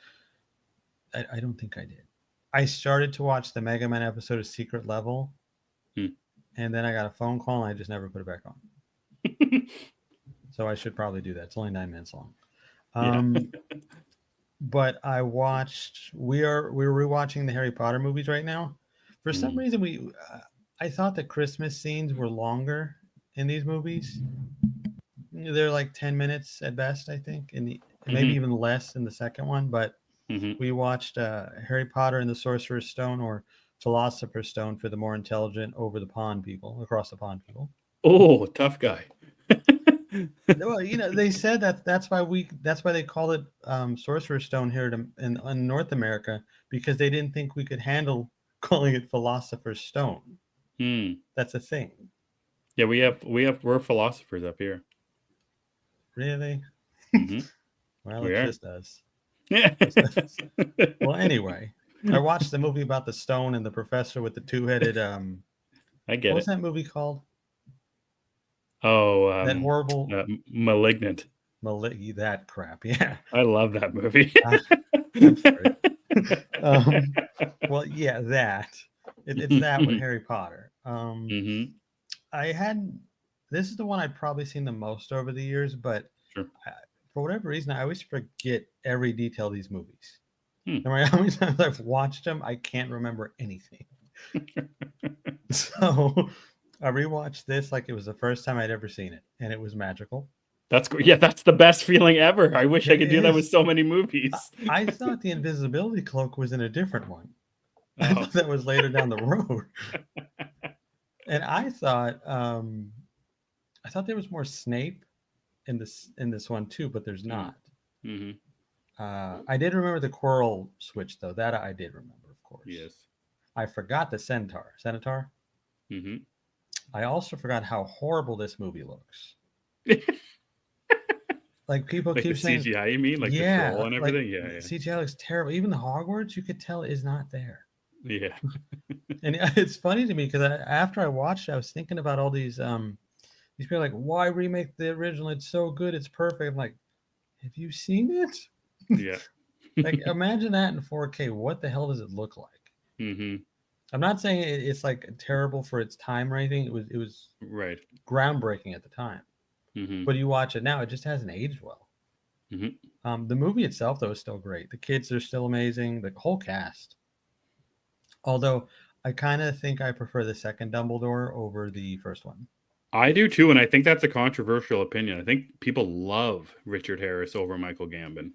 [SPEAKER 2] I don't think I did. I started to watch the Mega Man episode of Secret Level,
[SPEAKER 1] Hmm.
[SPEAKER 2] and then I got a phone call, and I just never put it back on. So I should probably do that. It's only 9 minutes long.
[SPEAKER 1] Yeah.
[SPEAKER 2] Um, but I watched. We're rewatching the Harry Potter movies right now. For some
[SPEAKER 1] Hmm.
[SPEAKER 2] reason, I thought the Christmas scenes were longer in these movies. They're like 10 minutes at best, I think, maybe
[SPEAKER 1] Hmm.
[SPEAKER 2] even less in the second one. But
[SPEAKER 1] Hmm.
[SPEAKER 2] we watched Harry Potter and the Sorcerer's Stone, or Philosopher's Stone for the more intelligent over the pond people, across the pond people.
[SPEAKER 1] Oh, tough guy.
[SPEAKER 2] Well, they said that's why they call it Sorcerer's Stone here in North America, because they didn't think we could handle calling it Philosopher's Stone.
[SPEAKER 1] Hmm.
[SPEAKER 2] That's a thing.
[SPEAKER 1] Yeah, we're philosophers up here.
[SPEAKER 2] Really?
[SPEAKER 1] Hmm.
[SPEAKER 2] Well,
[SPEAKER 1] We
[SPEAKER 2] it's
[SPEAKER 1] are.
[SPEAKER 2] just us.
[SPEAKER 1] Yeah.
[SPEAKER 2] Just us. Well, anyway, I watched the movie about the stone and the professor with the two-headed.
[SPEAKER 1] I
[SPEAKER 2] What
[SPEAKER 1] get
[SPEAKER 2] was
[SPEAKER 1] it.
[SPEAKER 2] that movie called?
[SPEAKER 1] Oh,
[SPEAKER 2] That horrible
[SPEAKER 1] Malignant.
[SPEAKER 2] that crap. Yeah,
[SPEAKER 1] I love that movie.
[SPEAKER 2] Ah, I'm sorry. Well, yeah, it's that with Harry Potter.
[SPEAKER 1] Hmm.
[SPEAKER 2] I had This is the one I've probably seen the most over the years, but
[SPEAKER 1] Sure.
[SPEAKER 2] I, for whatever reason, I always forget every detail of these movies.
[SPEAKER 1] Hmm.
[SPEAKER 2] No matter how many times I've watched them, I can't remember anything. So I rewatched this like it was the first time I'd ever seen it, and it was magical.
[SPEAKER 1] That's yeah, that's the best feeling ever. I wish I
[SPEAKER 2] It
[SPEAKER 1] could do that
[SPEAKER 2] is.
[SPEAKER 1] with so many
[SPEAKER 2] I
[SPEAKER 1] movies.
[SPEAKER 2] I thought the invisibility cloak was in a different one. I
[SPEAKER 1] Oh.
[SPEAKER 2] thought that was later down the road, and I thought there was more Snape in this one too, but there's
[SPEAKER 1] Mm.
[SPEAKER 2] not.
[SPEAKER 1] Hmm.
[SPEAKER 2] I did remember the Quirrell switch though. That I did remember, of course.
[SPEAKER 1] Yes.
[SPEAKER 2] I forgot the Centaur. Centaur.
[SPEAKER 1] Hmm.
[SPEAKER 2] I also forgot how horrible this movie looks. Like people
[SPEAKER 1] Like the
[SPEAKER 2] keep saying,
[SPEAKER 1] CGI, you mean, like the troll
[SPEAKER 2] yeah,
[SPEAKER 1] and
[SPEAKER 2] like
[SPEAKER 1] everything? Yeah,
[SPEAKER 2] CGI looks terrible. Even the Hogwarts, you could tell is not there.
[SPEAKER 1] yeah,
[SPEAKER 2] And it's funny to me because after I watched it, I was thinking about all these people like, why remake the original? It's so good, it's perfect. I'm like, have you seen it?
[SPEAKER 1] yeah.
[SPEAKER 2] Like, imagine that in 4K. What the hell does it look like?
[SPEAKER 1] Hmm.
[SPEAKER 2] I'm not saying it's like terrible for its time or anything. It was
[SPEAKER 1] Right.
[SPEAKER 2] groundbreaking at the time.
[SPEAKER 1] Hmm.
[SPEAKER 2] But you watch it now, it just hasn't aged well.
[SPEAKER 1] Hmm.
[SPEAKER 2] The movie itself, though, is still great. The kids are still amazing. The whole cast. Although I kind of think I prefer the second Dumbledore over the first one.
[SPEAKER 1] I do too, and I think that's a controversial opinion. I think people love Richard Harris over Michael Gambon.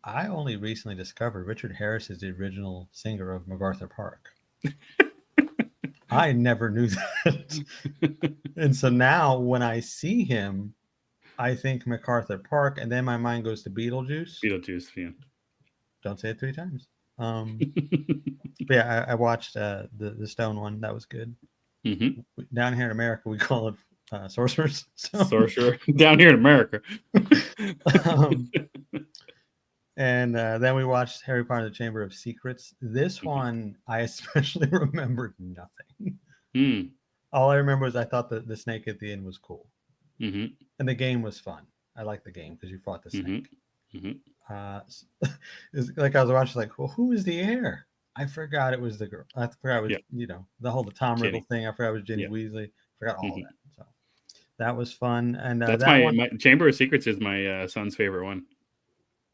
[SPEAKER 2] I only recently discovered Richard Harris is the original singer of MacArthur Park. I never knew that. And so now when I see him, I think MacArthur Park, and then my mind goes to Beetlejuice.
[SPEAKER 1] Beetlejuice fan.
[SPEAKER 2] Don't say it 3 times. But yeah, I watched the Stone one. That was good.
[SPEAKER 1] Hmm.
[SPEAKER 2] Down here in America, we call it Sorcerer's Stone.
[SPEAKER 1] Sorcerer down here in America.
[SPEAKER 2] um, and then we watched Harry Potter and the Chamber of Secrets. This one, I especially remembered nothing.
[SPEAKER 1] Mm.
[SPEAKER 2] All I remember was I thought the snake at the end was cool,
[SPEAKER 1] Hmm.
[SPEAKER 2] and the game was fun. I liked the game because you fought the
[SPEAKER 1] Hmm.
[SPEAKER 2] snake.
[SPEAKER 1] Hmm.
[SPEAKER 2] Uh, it's like I was watching, like, well, who is the heir? I forgot it was the girl. I forgot it was
[SPEAKER 1] Yeah,
[SPEAKER 2] the Tom Riddle
[SPEAKER 1] Jenny.
[SPEAKER 2] thing. I forgot it was Ginny
[SPEAKER 1] Yeah.
[SPEAKER 2] Weasley. Forgot all
[SPEAKER 1] Hmm.
[SPEAKER 2] that. So that was fun, and
[SPEAKER 1] That's
[SPEAKER 2] that one.
[SPEAKER 1] my Chamber of Secrets is my son's favorite one.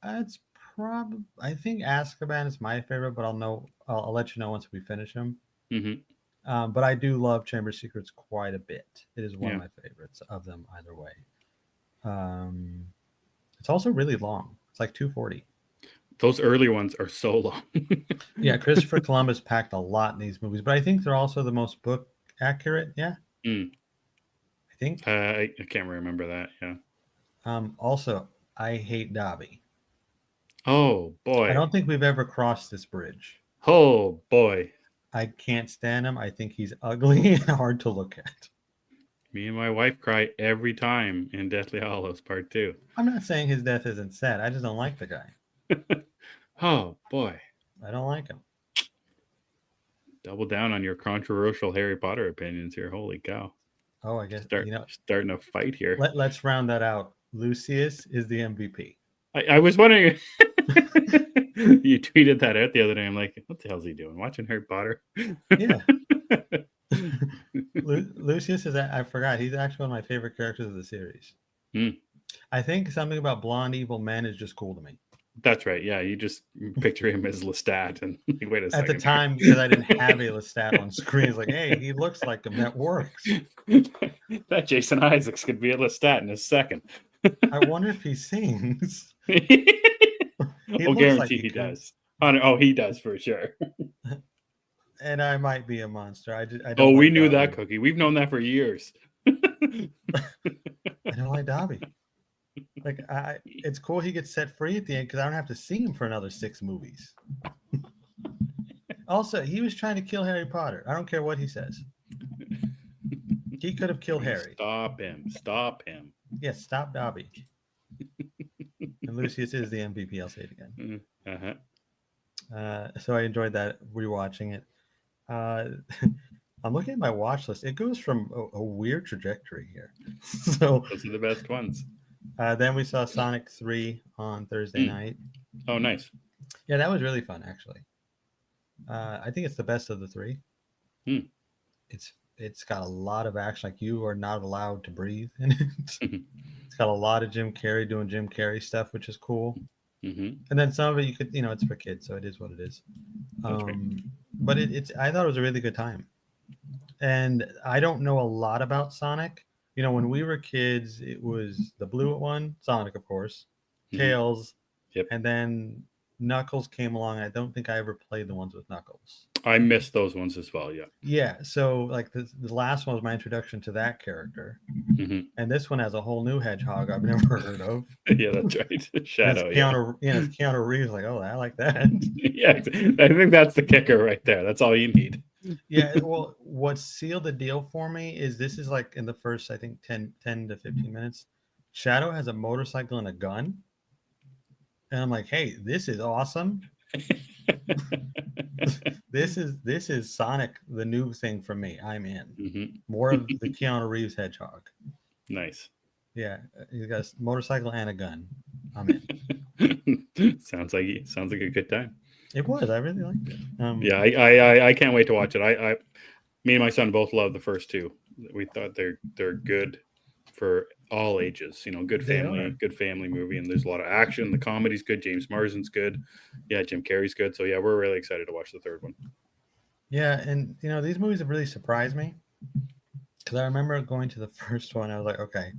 [SPEAKER 2] It's probably I think Azkaban is my favorite, but I'll let you know once we finish them.
[SPEAKER 1] Hmm.
[SPEAKER 2] But I do love Chamber of Secrets quite a bit. It is one of
[SPEAKER 1] Yeah,
[SPEAKER 2] my favorites of them either way. Um, it's also really long. It's like 240.
[SPEAKER 1] those early ones are so long.
[SPEAKER 2] Yeah, Christopher Columbus packed a lot in these movies, but I think they're also the most book accurate. Yeah,
[SPEAKER 1] Mm.
[SPEAKER 2] I think.
[SPEAKER 1] I can't remember that. Yeah.
[SPEAKER 2] Also, I hate Dobby.
[SPEAKER 1] Oh
[SPEAKER 2] I
[SPEAKER 1] boy.
[SPEAKER 2] don't think we've ever crossed this bridge.
[SPEAKER 1] Oh boy.
[SPEAKER 2] I can't stand him. I think he's ugly and hard to look at.
[SPEAKER 1] Me and my wife cry every time in Deathly Hallows Part 2.
[SPEAKER 2] I'm not saying his death isn't sad. I just don't like the guy.
[SPEAKER 1] Oh, boy.
[SPEAKER 2] I don't like him.
[SPEAKER 1] Double down on your controversial Harry Potter opinions here. Holy cow.
[SPEAKER 2] Oh, I guess
[SPEAKER 1] Starting a fight here.
[SPEAKER 2] Let's round that out. Lucius is the MVP.
[SPEAKER 1] I was wondering. You tweeted that out the other day. I'm like, what the hell's he doing? Watching Harry Potter?
[SPEAKER 2] Yeah. Lucius is, I forgot, he's actually one of my favorite characters of the series. I think something about blonde evil men is just cool to me.
[SPEAKER 1] That's right. Yeah, you just picture him as Lestat, and like, wait a second.
[SPEAKER 2] At the time, because I didn't have a Lestat on screen, it's like, hey, he looks like him. That works.
[SPEAKER 1] That Jason Isaacs could be a Lestat in a second.
[SPEAKER 2] I wonder if he sings.
[SPEAKER 1] I'll guarantee he does. Oh, he does for sure.
[SPEAKER 2] And I might be a monster. I don't.
[SPEAKER 1] Oh, we knew that, Cookie. We've known that for years.
[SPEAKER 2] I don't like Dobby. Like, it's cool he gets set free at the end because I don't have to see him for another 6 movies. Also, he was trying to kill Harry Potter. I don't care what he says. He could have killed Harry.
[SPEAKER 1] Stop him. Stop him.
[SPEAKER 2] Yes, stop Dobby. And Lucius is the MVP. I'll say it again. So I enjoyed that rewatching it. I'm looking at my watch list. It goes from a weird trajectory here. So
[SPEAKER 1] those are the best ones.
[SPEAKER 2] Then we saw Sonic 3 on Thursday night.
[SPEAKER 1] Oh, nice.
[SPEAKER 2] Yeah, that was really fun, actually. I think it's the best of the 3. It's got a lot of action. Like, you are not allowed to breathe in it. It's got a lot of Jim Carrey doing Jim Carrey stuff, which is cool. And then some of it, you could, it's for kids, so it is what it is. But I thought it was a really good time. And I don't know a lot about Sonic. When we were kids, it was the blue one, Sonic, of course, Tails, and then Knuckles came along. I don't think I ever played the ones with Knuckles.
[SPEAKER 1] I missed those ones as well, yeah.
[SPEAKER 2] Yeah, so like the last one was my introduction to that character. And this one has a whole new hedgehog I've never heard of.
[SPEAKER 1] Yeah, that's right. Shadow,
[SPEAKER 2] it's Keanu Reeves, like, oh, I like that.
[SPEAKER 1] Yeah, I think that's the kicker right there. That's all you need.
[SPEAKER 2] Yeah, well, what sealed the deal for me is this is like in the first, I think, 10 to 15 minutes. Shadow has a motorcycle and a gun. And I'm like, hey, this is awesome. This is Sonic, the new thing for me. I'm in. More of the Keanu Reeves hedgehog.
[SPEAKER 1] Nice.
[SPEAKER 2] Yeah, he's got a motorcycle and a gun. I'm in.
[SPEAKER 1] Sounds like a good time.
[SPEAKER 2] It was. I really liked it.
[SPEAKER 1] Yeah, I can't wait to watch it. Me and my son both love the first 2. We thought they're good for all ages. Good family movie, and there's a lot of action. The comedy's good. James Marsden's good. Yeah, Jim Carrey's good. So yeah, we're really excited to watch the third one.
[SPEAKER 2] Yeah, and these movies have really surprised me because I remember going to the first one. I was like, okay,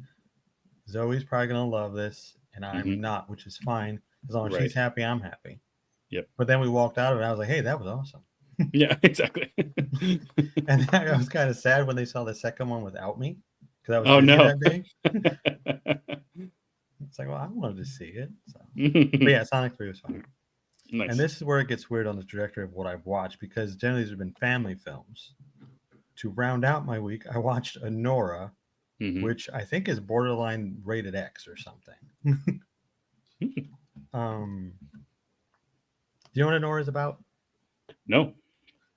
[SPEAKER 2] Zoe's probably gonna love this, and I'm not, which is fine. As long as she's happy, I'm happy.
[SPEAKER 1] Yep.
[SPEAKER 2] But then we walked out of it. I was like, hey, that was awesome.
[SPEAKER 1] Yeah, exactly.
[SPEAKER 2] And I was kind of sad when they saw the second one without me because I was
[SPEAKER 1] busy
[SPEAKER 2] that day. It's like, well, I wanted to see it. So. But yeah, Sonic 3 was fun.
[SPEAKER 1] Nice.
[SPEAKER 2] And this is where it gets weird on the trajectory of what I've watched because generally these have been family films. To round out my week, I watched Anora, which I think is borderline rated X or something. Do you know what Anora is about?
[SPEAKER 1] No.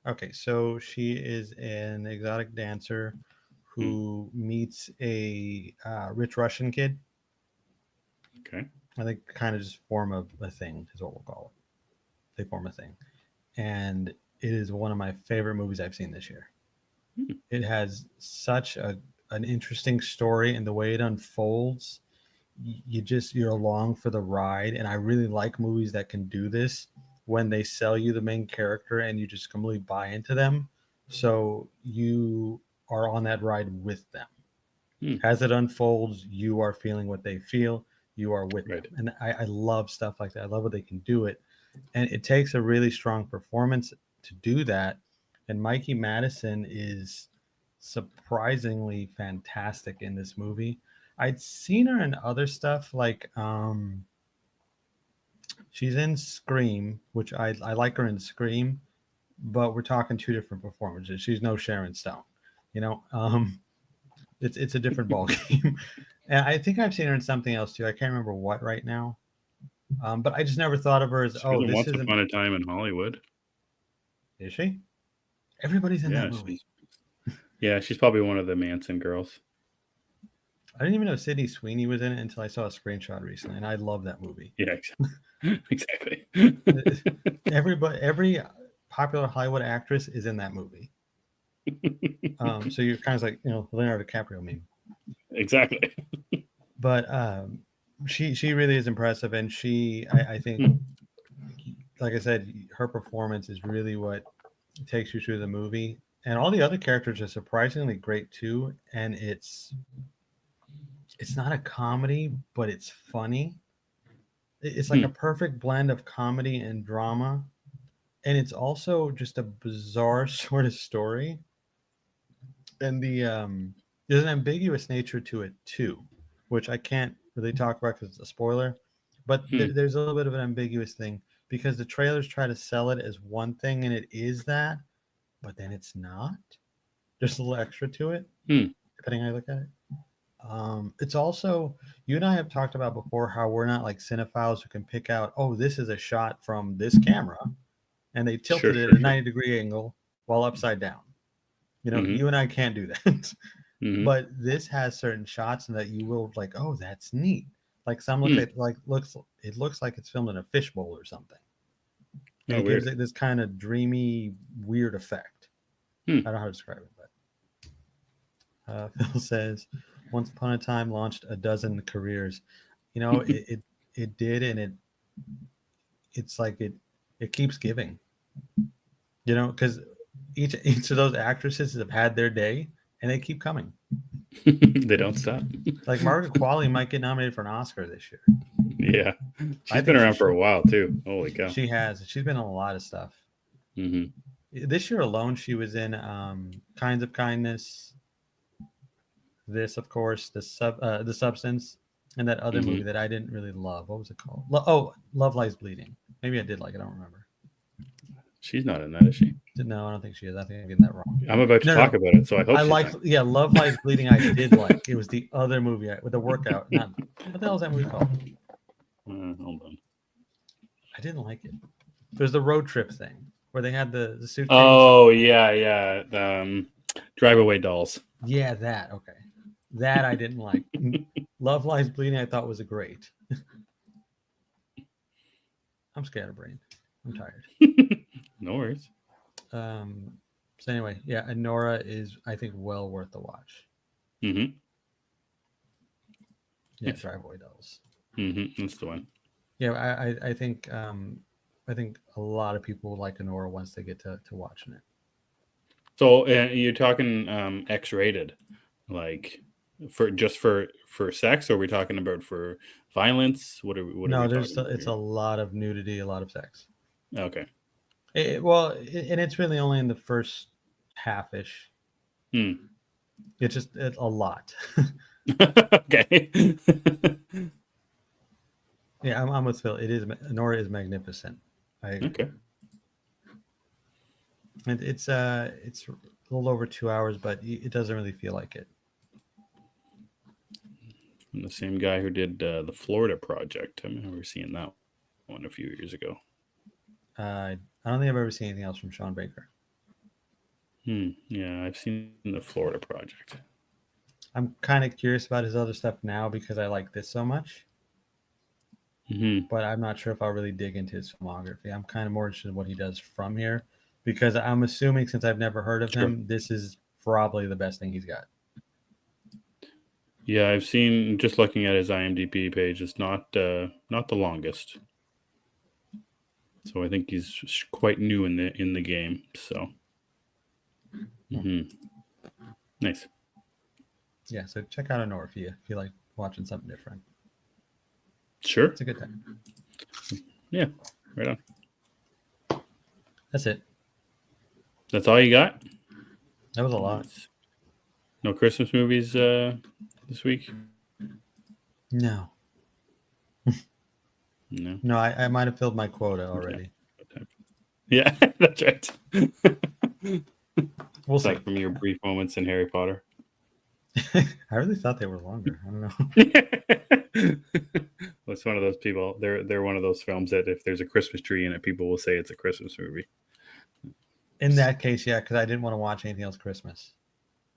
[SPEAKER 2] Okay, so she is an exotic dancer who meets a rich Russian kid.
[SPEAKER 1] Okay.
[SPEAKER 2] I think kind of just form a thing is what we'll call it. They form a thing. And it is one of my favorite movies I've seen this year. It has such an interesting story, and the way it unfolds, you're along for the ride. And I really like movies that can do this when they sell you the main character and you just completely buy into them. So you are on that ride with them. As it unfolds, you are feeling what they feel. You are with them. And I love stuff like that. I love what they can do it. And it takes a really strong performance to do that. And Mikey Madison is surprisingly fantastic in this movie. I'd seen her in other stuff like she's in Scream, which I like her in Scream, but we're talking 2 different performances. She's no Sharon Stone, It's a different ball game. And I think I've seen her in something else too. I can't remember what right now. But I just never thought of her as,
[SPEAKER 1] She was
[SPEAKER 2] oh,
[SPEAKER 1] in
[SPEAKER 2] this
[SPEAKER 1] Once
[SPEAKER 2] isn't.
[SPEAKER 1] Upon a Time in Hollywood.
[SPEAKER 2] Is she? Everybody's in that
[SPEAKER 1] Yeah,
[SPEAKER 2] movie.
[SPEAKER 1] she's probably one of the Manson girls.
[SPEAKER 2] I didn't even know Sydney Sweeney was in it until I saw a screenshot recently, and I love that movie.
[SPEAKER 1] Yeah, exactly.
[SPEAKER 2] Every popular Hollywood actress is in that movie. So you're kind of like, Leonardo DiCaprio meme.
[SPEAKER 1] Exactly.
[SPEAKER 2] But she really is impressive, and I think, like I said, her performance is really what takes you through the movie, and all the other characters are surprisingly great too. And it's not a comedy, but it's funny. It's like a perfect blend of comedy and drama, and it's also just a bizarre sort of story. And there's an ambiguous nature to it too, which I can't really talk about because it's a spoiler. But there's a little bit of an ambiguous thing because the trailers try to sell it as one thing, and it is that, but then it's not. There's a little extra to it, depending how you look at it. It's also, you and I have talked about before how we're not like cinephiles who can pick out, oh, this is a shot from this camera, and they tilted it at a 90-degree angle while upside down. You and I can't do that. But this has certain shots and that you will like, oh, that's neat. Like some look at it looks like it's filmed in a fishbowl or something. And it gives it this kind of dreamy, weird effect. I don't know how to describe it, but Phil says, "Once Upon a Time launched a dozen careers." It did, and it's like it keeps giving. Because each of those actresses have had their day, and they keep coming.
[SPEAKER 1] They don't stop.
[SPEAKER 2] Like Margaret Qualley might get nominated for an Oscar this year.
[SPEAKER 1] Yeah, she's been around for a while too. Holy cow!
[SPEAKER 2] She has. She's been in a lot of stuff. This year alone, she was in Kinds of Kindness. This, of course, the Substance, and that other movie that I didn't really love. What was it called? Love Lies Bleeding. Maybe I did like it. I don't remember.
[SPEAKER 1] She's not in that, is she?
[SPEAKER 2] No, I don't think she is. I think I'm getting that wrong.
[SPEAKER 1] I'm about to talk about it, so I hope
[SPEAKER 2] I like. Yeah, Love Lies Bleeding. I did like. It was the other movie with the workout. What the hell is that movie called?
[SPEAKER 1] Hold on.
[SPEAKER 2] I didn't like it. There's the road trip thing where they had the suitcase.
[SPEAKER 1] Oh yeah. Drive Away Dolls.
[SPEAKER 2] Yeah, that. Okay, that I didn't like. Love Lies Bleeding. I thought was a great. I'm scatterbrained. I'm tired.
[SPEAKER 1] No worries.
[SPEAKER 2] So anyway, yeah, Anora is, I think, well worth the watch. Yeah, yes. Drive Away Dolls.
[SPEAKER 1] That's the one.
[SPEAKER 2] Yeah, I think a lot of people will like Anora once they get to watching it.
[SPEAKER 1] So you're talking X-rated, like for sex, or are we talking about for violence? What are we
[SPEAKER 2] it's a lot of nudity, a lot of sex.
[SPEAKER 1] Okay.
[SPEAKER 2] And it's really only in the first half-ish. It's just a lot.
[SPEAKER 1] Okay.
[SPEAKER 2] Yeah, I'm with Phil. Anora is magnificent.
[SPEAKER 1] Okay.
[SPEAKER 2] And it's a little over 2 hours, but it doesn't really feel like it.
[SPEAKER 1] And the same guy who did the Florida Project. I remember seeing that one a few years ago.
[SPEAKER 2] I don't think I've ever seen anything else from Sean Baker.
[SPEAKER 1] Yeah, I've seen the Florida Project.
[SPEAKER 2] I'm kind of curious about his other stuff now because I like this so much. But I'm not sure if I'll really dig into his filmography. I'm kind of more interested in what he does from here because I'm assuming, since I've never heard of him, this is probably the best thing he's got.
[SPEAKER 1] Yeah, I've seen, just looking at his IMDb page, it's not the longest. So I think he's quite new in the game. So nice.
[SPEAKER 2] Yeah, so check out Anora if you like watching something different.
[SPEAKER 1] Sure.
[SPEAKER 2] It's a good time.
[SPEAKER 1] Yeah, right on.
[SPEAKER 2] That's it.
[SPEAKER 1] That's all you got?
[SPEAKER 2] That was a lot.
[SPEAKER 1] No Christmas movies this week?
[SPEAKER 2] No. No, I might have filled my quota already.
[SPEAKER 1] Okay. Yeah, that's right.
[SPEAKER 2] We'll see.
[SPEAKER 1] From your brief moments in Harry Potter.
[SPEAKER 2] I really thought they were longer. I don't know.
[SPEAKER 1] Well, it's one of those people. They're one of those films that if there's a Christmas tree in it, people will say it's a Christmas movie.
[SPEAKER 2] In that case, yeah, because I didn't want to watch anything else Christmas.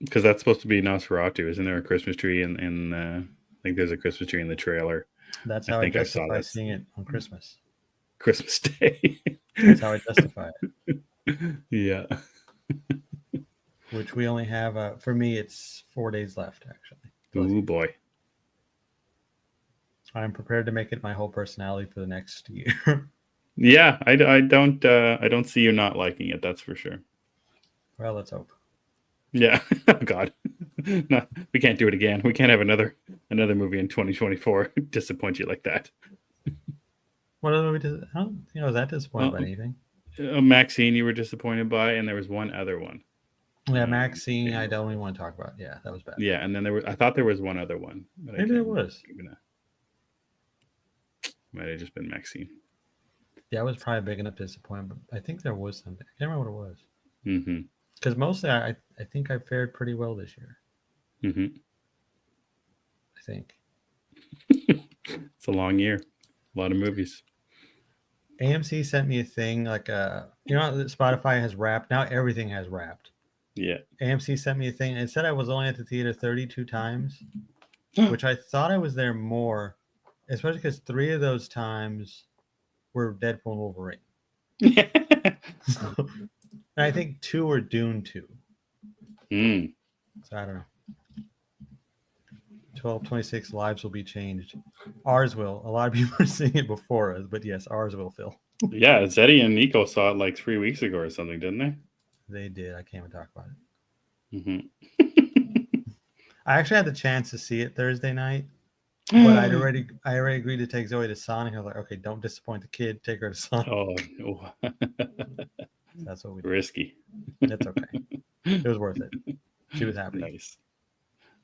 [SPEAKER 1] Because that's supposed to be Nosferatu, isn't there a Christmas tree? In I think there's a Christmas tree in the trailer.
[SPEAKER 2] That's
[SPEAKER 1] I
[SPEAKER 2] how I
[SPEAKER 1] think I saw
[SPEAKER 2] justify
[SPEAKER 1] that
[SPEAKER 2] seeing it on Christmas.
[SPEAKER 1] Christmas Day.
[SPEAKER 2] That's how I justify it.
[SPEAKER 1] Yeah.
[SPEAKER 2] Which we only have, for me, it's 4 days left, actually.
[SPEAKER 1] Oh boy.
[SPEAKER 2] I'm prepared to make it my whole personality for the next year.
[SPEAKER 1] Yeah, I don't see you not liking it. That's for sure.
[SPEAKER 2] Well, let's hope.
[SPEAKER 1] Yeah. Oh God. No, we can't do it again. We can't have another movie in 2024 disappoint you like that.
[SPEAKER 2] What other movie does? I don't think I was that disappointed by anything.
[SPEAKER 1] Maxine, you were disappointed by, and there was one other one.
[SPEAKER 2] Yeah, Maxine, I don't even want to talk about. Yeah, that was bad.
[SPEAKER 1] Yeah, and then I thought there was one other one.
[SPEAKER 2] Maybe there was.
[SPEAKER 1] Might have just been Maxine.
[SPEAKER 2] Yeah, I was probably a big enough disappointment, but I think there was something. I can't remember what it was.
[SPEAKER 1] Mm-hmm.
[SPEAKER 2] Because mostly, I think I fared pretty well this year.
[SPEAKER 1] Mm-hmm.
[SPEAKER 2] I think.
[SPEAKER 1] It's a long year. A lot of movies.
[SPEAKER 2] AMC sent me a thing like Spotify has Wrapped. Now everything has Wrapped.
[SPEAKER 1] Yeah.
[SPEAKER 2] AMC sent me a thing. It said I was only at the theater 32 times, which I thought I was there more, especially because 3 of those times were Deadpool and Wolverine. So, and I think 2 were Dune 2. So I don't know. 1226 lives will be changed. Ours will. A lot of people are seeing it before us, but yes, ours will, Phil.
[SPEAKER 1] Yeah, Zeddy and Nico saw it like 3 weeks ago or something, didn't they?
[SPEAKER 2] They did. I can't even talk about it.
[SPEAKER 1] Mm-hmm.
[SPEAKER 2] I actually had the chance to see it Thursday night, but I already agreed to take Zoe to Sonic. I was like, okay, don't disappoint the kid. Take her to Sonic.
[SPEAKER 1] Oh, no.
[SPEAKER 2] That's what we did.
[SPEAKER 1] Risky.
[SPEAKER 2] It's okay. It was worth it. She was happy.
[SPEAKER 1] Nice.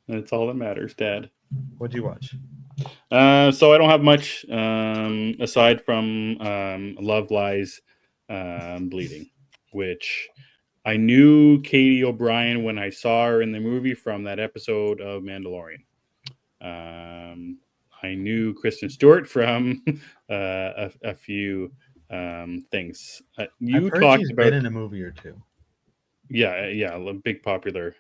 [SPEAKER 1] That's all that matters, Dad.
[SPEAKER 2] What'd you watch?
[SPEAKER 1] So I don't have much aside from Love Lies Bleeding, which I knew Katie O'Brien when I saw her in the movie from that episode of Mandalorian. I knew Kristen Stewart from a few things. You
[SPEAKER 2] I've heard
[SPEAKER 1] talked
[SPEAKER 2] she's
[SPEAKER 1] about
[SPEAKER 2] been in a movie or two.
[SPEAKER 1] Yeah, big popular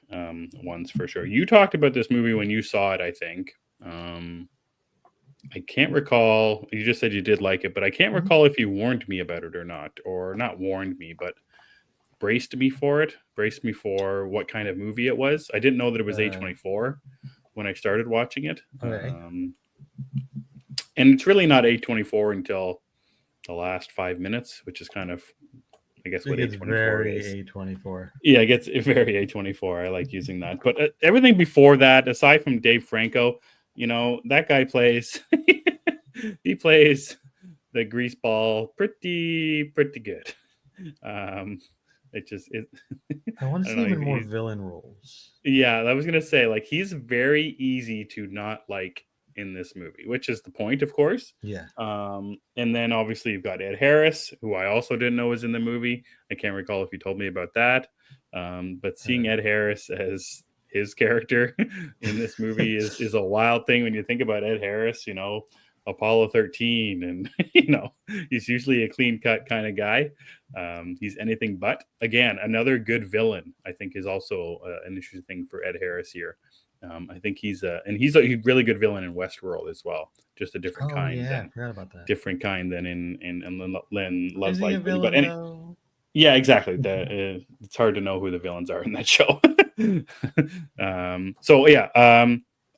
[SPEAKER 1] ones for sure. You talked about this movie when you saw it, I think. I can't recall. You just said you did like it, but I can't recall if you warned me about it or not warned me, but braced me for it. Braced me for what kind of movie it was. I didn't know that it was A24 when I started watching it.
[SPEAKER 2] Okay.
[SPEAKER 1] And it's really not A24 until the last 5 minutes, which is kind of, I guess, what A24
[SPEAKER 2] very
[SPEAKER 1] is.
[SPEAKER 2] A24.
[SPEAKER 1] Yeah, it gets very A24. I like using that. But everything before that, aside from Dave Franco, that guy plays, he plays the greaseball pretty good. I
[SPEAKER 2] want to see even more villain roles.
[SPEAKER 1] Yeah, I was going to say, like, he's very easy to not like in this movie, which is the point, of course.
[SPEAKER 2] Yeah.
[SPEAKER 1] And then obviously you've got Ed Harris, who I also didn't know was in the movie. I can't recall if you told me about that. But seeing Ed Harris as his character in this movie is a wild thing when you think about Ed Harris, Apollo 13, and he's usually a clean cut kind of guy. He's anything but. Again, another good villain, I think, is also an interesting thing for Ed Harris here. I think he's a really good villain in Westworld as well. Just a different kind.
[SPEAKER 2] Yeah, I forgot about that.
[SPEAKER 1] Different kind than in Love's
[SPEAKER 2] Life.
[SPEAKER 1] But yeah, exactly. It's hard to know who the villains are in that show.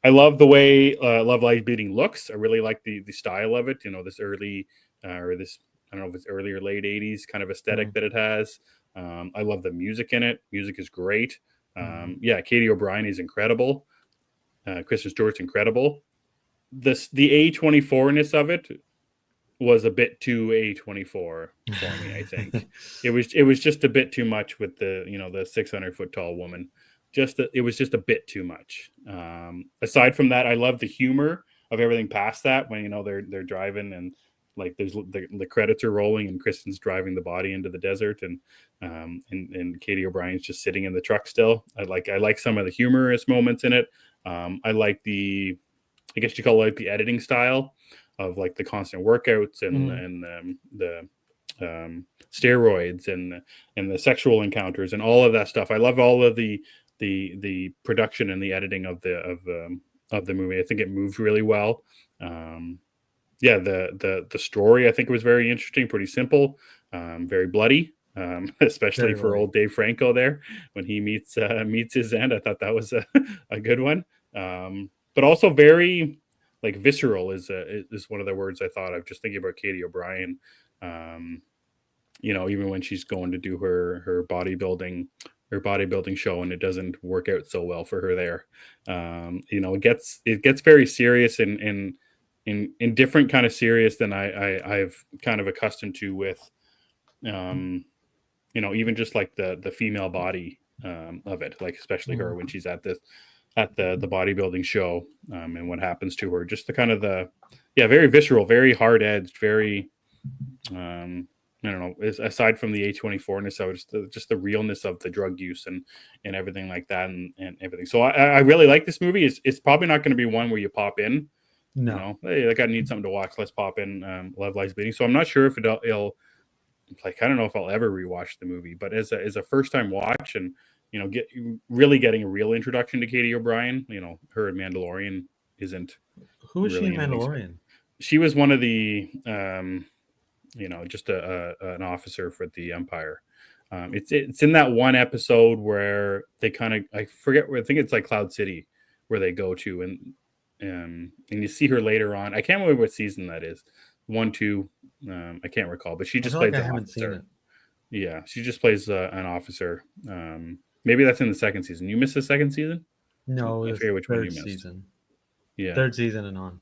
[SPEAKER 1] I love the way Love Lies Bleeding looks. I really like the style of it. This early or this, I don't know if it's early or late 80s kind of aesthetic that it has. I love the music in it. Music is great. Katie O'Brien is incredible. Kristen Stewart's incredible. The A24-ness of it was a bit too A24 for me. I think it was just a bit too much with the 600-foot tall woman. It was just a bit too much. Aside from that, I love the humor of everything past that when they're driving and like there's the credits are rolling and Kristen's driving the body into the desert and Katie O'Brien's just sitting in the truck still. I like some of the humorous moments in it. I like I guess you call it like the editing style of like the constant workouts and the steroids and the sexual encounters and all of that stuff. I love all of the production and the editing of the movie. I think it moved really well. Yeah, the story I think was very interesting, pretty simple, very bloody, especially
[SPEAKER 2] Very
[SPEAKER 1] for
[SPEAKER 2] bloody.
[SPEAKER 1] old Dave Franco there when he meets his end. I thought that was a good one, but also very like visceral is one of the words I thought of just thinking about Katie O'Brien. Um, even when she's going to do her bodybuilding show and it doesn't work out so well for her there. It gets very serious and in different kind of serious than I've kind of accustomed to with even just like the female body of it, like especially her when she's at the bodybuilding show, and what happens to her, just the kind of very visceral, very hard edged, very I don't know. Aside from the A24ness, I was just the realness of the drug use and everything like that and everything. So I really like this movie. It's probably not going to be one where you pop in.
[SPEAKER 2] No.
[SPEAKER 1] Hey, like I need something to watch. Let's pop in Love Lies Bleeding. So I'm not sure if it'll like I don't know if I'll ever rewatch the movie, but as a first time watch and getting a real introduction to Katie O'Brien. Her in Mandalorian isn't
[SPEAKER 2] Who is she
[SPEAKER 1] really
[SPEAKER 2] in
[SPEAKER 1] anything.
[SPEAKER 2] Mandalorian?
[SPEAKER 1] She was one of the just an officer for the Empire. It's in that one episode where they kind of I forget where I think it's like Cloud City where they go to and you see her later on. I can't remember what season that is. 1, 2. I can't recall, but she
[SPEAKER 2] I
[SPEAKER 1] just
[SPEAKER 2] feel like
[SPEAKER 1] plays
[SPEAKER 2] I
[SPEAKER 1] an
[SPEAKER 2] haven't seen
[SPEAKER 1] officer.
[SPEAKER 2] it.
[SPEAKER 1] Yeah, she just plays an officer. Maybe that's in the second season. You missed the second season?
[SPEAKER 2] No,
[SPEAKER 1] I
[SPEAKER 2] it's
[SPEAKER 1] forget which one you
[SPEAKER 2] third
[SPEAKER 1] missed.
[SPEAKER 2] season.
[SPEAKER 1] Yeah.
[SPEAKER 2] Third season and on.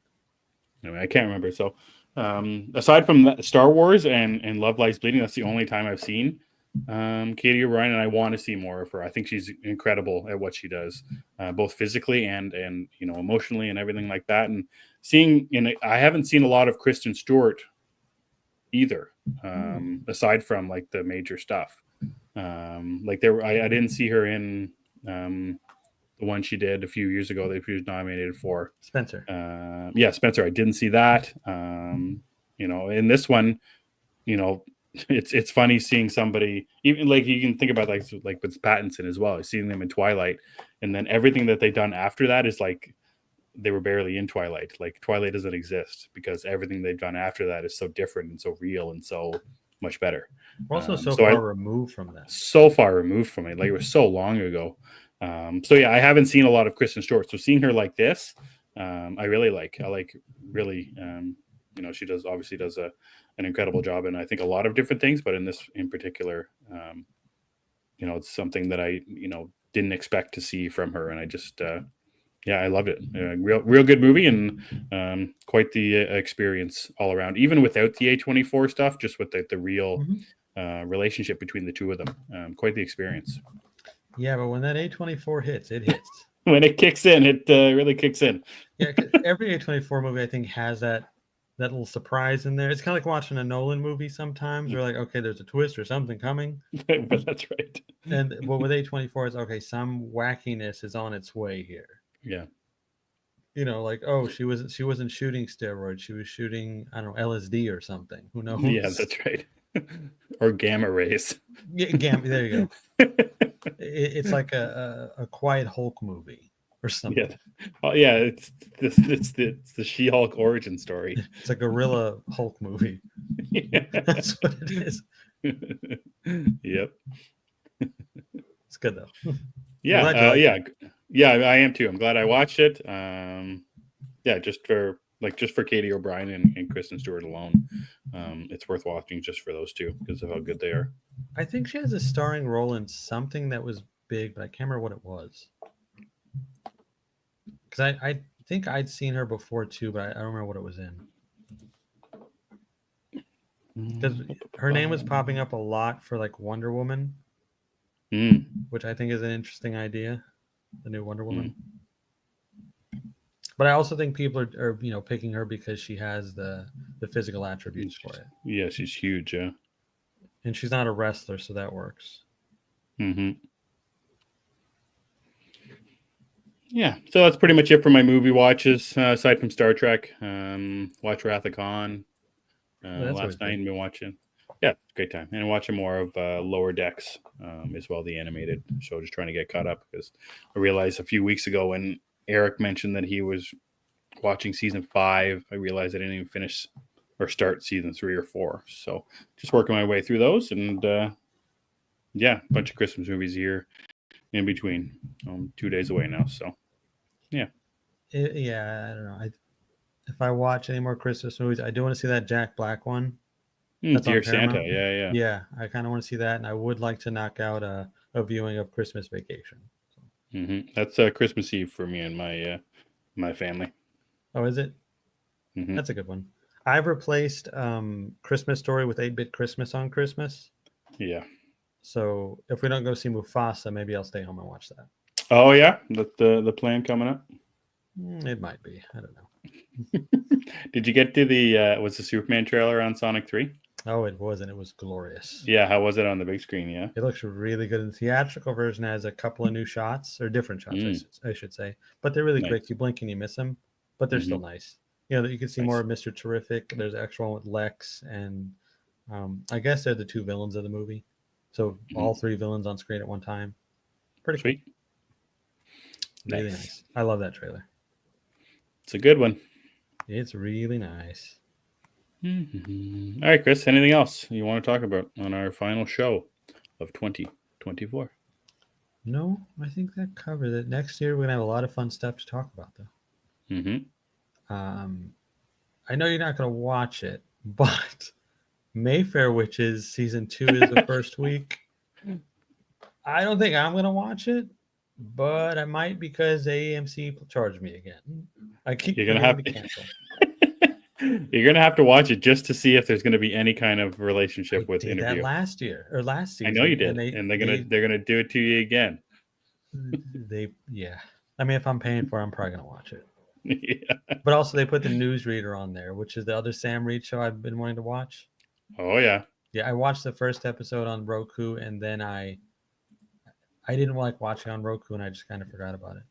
[SPEAKER 1] Anyway, I can't remember. So, aside from Star Wars and Love Lies Bleeding, that's the only time I've seen Katie O'Brien, and I want to see more of her. I think she's incredible at what she does, both physically and emotionally and everything like that. And I haven't seen a lot of Kristen Stewart either, aside from like the major stuff. I didn't see her in the one she did a few years ago that she was nominated for.
[SPEAKER 2] Spencer.
[SPEAKER 1] Spencer. I didn't see that. In this one, it's funny seeing somebody even like you can think about like with Pattinson as well. Seeing them in Twilight, and then everything that they've done after that is like they were barely in Twilight. Like Twilight doesn't exist because everything they've done after that is so different and so real and so much better.
[SPEAKER 2] We're also so far removed from that.
[SPEAKER 1] So far removed from it. Like it was so long ago. I haven't seen a lot of Kristen Stewart. So seeing her like this, I really like. I like really. She obviously does an incredible job, and I think a lot of different things. But in this in particular, it's something that I didn't expect to see from her, and I just I loved it. Real good movie and quite the experience all around. Even without the A24 stuff, just with the real relationship between the two of them, quite the experience.
[SPEAKER 2] Yeah, but when that A24 hits, it hits.
[SPEAKER 1] When it kicks in, it really kicks in.
[SPEAKER 2] Yeah, every A24 movie I think has that little surprise in there. It's kind of like watching a Nolan movie sometimes. We're like, okay, there's a twist or something coming.
[SPEAKER 1] But that's right.
[SPEAKER 2] And with A24, it's okay, some wackiness is on its way here.
[SPEAKER 1] Yeah.
[SPEAKER 2] Like, oh, she wasn't shooting steroids. She was shooting, I don't know, LSD or something. Who knows?
[SPEAKER 1] Yeah, that's right. Or gamma rays.
[SPEAKER 2] Yeah, gamma. There you go. It's like a Quiet Hulk movie or something.
[SPEAKER 1] Yeah. Oh, yeah. It's the She-Hulk origin story.
[SPEAKER 2] It's a gorilla Hulk movie.
[SPEAKER 1] Yeah.
[SPEAKER 2] That's what it is.
[SPEAKER 1] Yep.
[SPEAKER 2] It's good though.
[SPEAKER 1] Yeah. I am too. I'm glad I watched it. Just for Katie O'Brien and Kristen Stewart alone, it's worth watching just for those two because of how good they are.
[SPEAKER 2] I think she has a starring role in something that was big, but I can't remember what it was. Because I think I'd seen her before too, but I don't remember what it was in. Because her name was popping up a lot for like Wonder Woman, which I think is an interesting idea, the new Wonder Woman. But I also think people are picking her because she has the physical attributes for it.
[SPEAKER 1] Yeah, she's huge. Yeah,
[SPEAKER 2] and she's not a wrestler, so that works.
[SPEAKER 1] Mm-hmm. Yeah, so that's pretty much it for my movie watches. Aside from Star Trek, watch Wrath of Khan
[SPEAKER 2] That's always
[SPEAKER 1] last night
[SPEAKER 2] good.
[SPEAKER 1] and been watching. Yeah, great time. And watching more of Lower Decks as well, the animated show. Just trying to get caught up because I realized a few weeks ago when Eric mentioned that he was watching season 5, I realized I didn't even finish or start season 3 or 4. So just working my way through those, and yeah, a bunch of Christmas movies here in between. 2 days away now, so yeah.
[SPEAKER 2] Yeah, I don't know. If I watch any more Christmas movies, I do want to see that Jack Black one. That's on
[SPEAKER 1] Dear Santa,
[SPEAKER 2] Paramount.
[SPEAKER 1] yeah.
[SPEAKER 2] Yeah, I kind of want to see that, and I would like to knock out a viewing of Christmas Vacation.
[SPEAKER 1] That's Christmas Eve for me and my family.
[SPEAKER 2] Oh, is it?
[SPEAKER 1] Hmm.
[SPEAKER 2] That's a good one. I've replaced Christmas Story with 8-Bit Christmas on Christmas.
[SPEAKER 1] Yeah.
[SPEAKER 2] So if we don't go see Mufasa, maybe I'll stay home and watch that.
[SPEAKER 1] Oh yeah, that's the plan coming up.
[SPEAKER 2] It might be. I don't know.
[SPEAKER 1] Did you get to the was the Superman trailer on Sonic 3?
[SPEAKER 2] Oh, it was, and it was glorious.
[SPEAKER 1] Yeah, how was it on the big screen? Yeah.
[SPEAKER 2] It looks really good. The theatrical version has a couple of new shots, or different shots, I should say. But they're really quick.
[SPEAKER 1] Nice.
[SPEAKER 2] You blink and you miss them, but they're still nice. You know, you can see more
[SPEAKER 1] Nice.
[SPEAKER 2] of Mr. Terrific. There's an extra one with Lex, and I guess they're the 2 villains of the movie. So all 3 villains on screen at one time. Pretty
[SPEAKER 1] Sweet.
[SPEAKER 2] cool. Really nice. I love that trailer.
[SPEAKER 1] It's a good one.
[SPEAKER 2] It's really nice.
[SPEAKER 1] All right, Chris, anything else you want to talk about on our final show of 2024?
[SPEAKER 2] No, I think that covers it. Next year, we're going to have a lot of fun stuff to talk about, though. I know you're not going to watch it, but Mayfair Witches season 2 is the first week. I don't think I'm going to watch it, but I might because AMC charged me again. I keep
[SPEAKER 1] You're gonna have
[SPEAKER 2] to cancel.
[SPEAKER 1] You're gonna have to watch it just to see if there's gonna be any kind of relationship with
[SPEAKER 2] did
[SPEAKER 1] Interview.
[SPEAKER 2] That last year or last season.
[SPEAKER 1] I know you did,
[SPEAKER 2] and
[SPEAKER 1] they're gonna do it to you again.
[SPEAKER 2] Yeah. I mean, if I'm paying for it, I'm probably gonna watch it.
[SPEAKER 1] Yeah.
[SPEAKER 2] But also, they put the Newsreader on there, which is the other Sam Reed show I've been wanting to watch.
[SPEAKER 1] Oh yeah.
[SPEAKER 2] Yeah, I watched the first episode on Roku, and then I didn't like watching on Roku, and I just kind of forgot about it.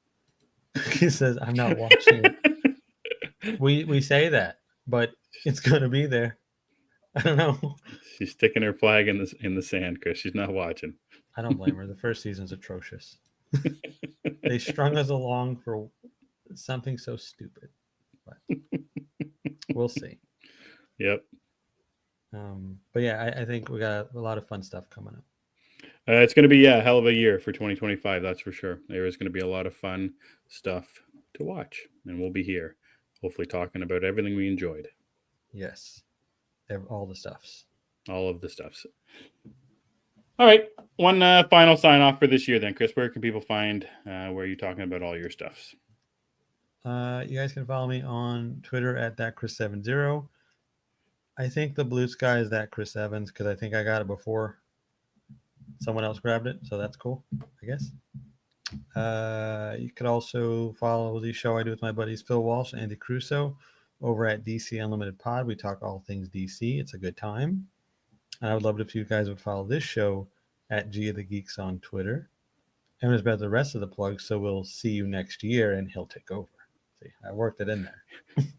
[SPEAKER 2] He says I'm not watching it. We say that, but it's gonna be there. I don't know.
[SPEAKER 1] She's sticking her flag in the sand, Chris. She's not watching.
[SPEAKER 2] I don't blame her. The first season's atrocious. They strung us along for something so stupid, but we'll see.
[SPEAKER 1] Yep.
[SPEAKER 2] But yeah, I think we got a lot of fun stuff coming up.
[SPEAKER 1] It's going to be a hell of a year for 2025. That's for sure. There is going to be a lot of fun stuff to watch, and we'll be here, hopefully talking about everything we enjoyed.
[SPEAKER 2] Yes, all the stuffs.
[SPEAKER 1] All of the stuffs. All right, one final sign off for this year, then, Chris. Where can people find where you're talking about all your stuffs?
[SPEAKER 2] You guys can follow me on Twitter at thatchris70. I think the blue sky is that Chris Evans because I think I got it before someone else grabbed it, so that's cool, I guess. You could also follow the show I do with my buddies Phil Walsh and Andy Crusoe over at DC Unlimited Pod. We talk all things DC. It's a good time. And I would love it if you guys would follow this show at G of the Geeks on Twitter. And there's about the rest of the plugs, so we'll see you next year and he'll take over. See, I worked it in there.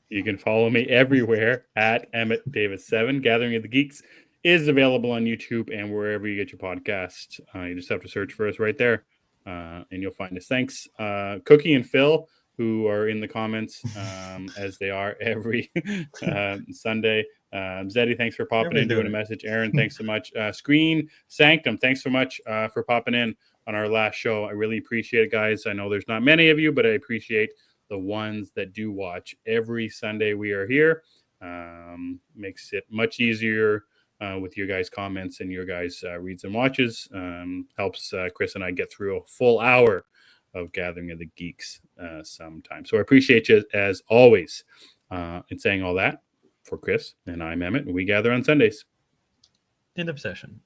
[SPEAKER 1] You can follow me everywhere at Emmet Davis 7. Gathering of the Geeks is available on YouTube and wherever you get your podcasts. You just have to search for us right there, and you'll find us. Thanks, Cookie and Phil, who are in the comments as they are every Sunday. Zeddy, thanks for popping in, doing a message. Aaron, thanks so much. Screen Sanctum, thanks so much for popping in on our last show. I really appreciate it, guys. I know there's not many of you, but I appreciate the ones that do watch. Every Sunday we are here. Makes it much easier with your guys' comments and your guys' reads and watches. Helps Chris and I get through a full hour of Gathering of the Geeks sometime. So I appreciate you as always. In saying all that, for Chris and I'm Emmet, and we gather on Sundays.
[SPEAKER 2] End of session.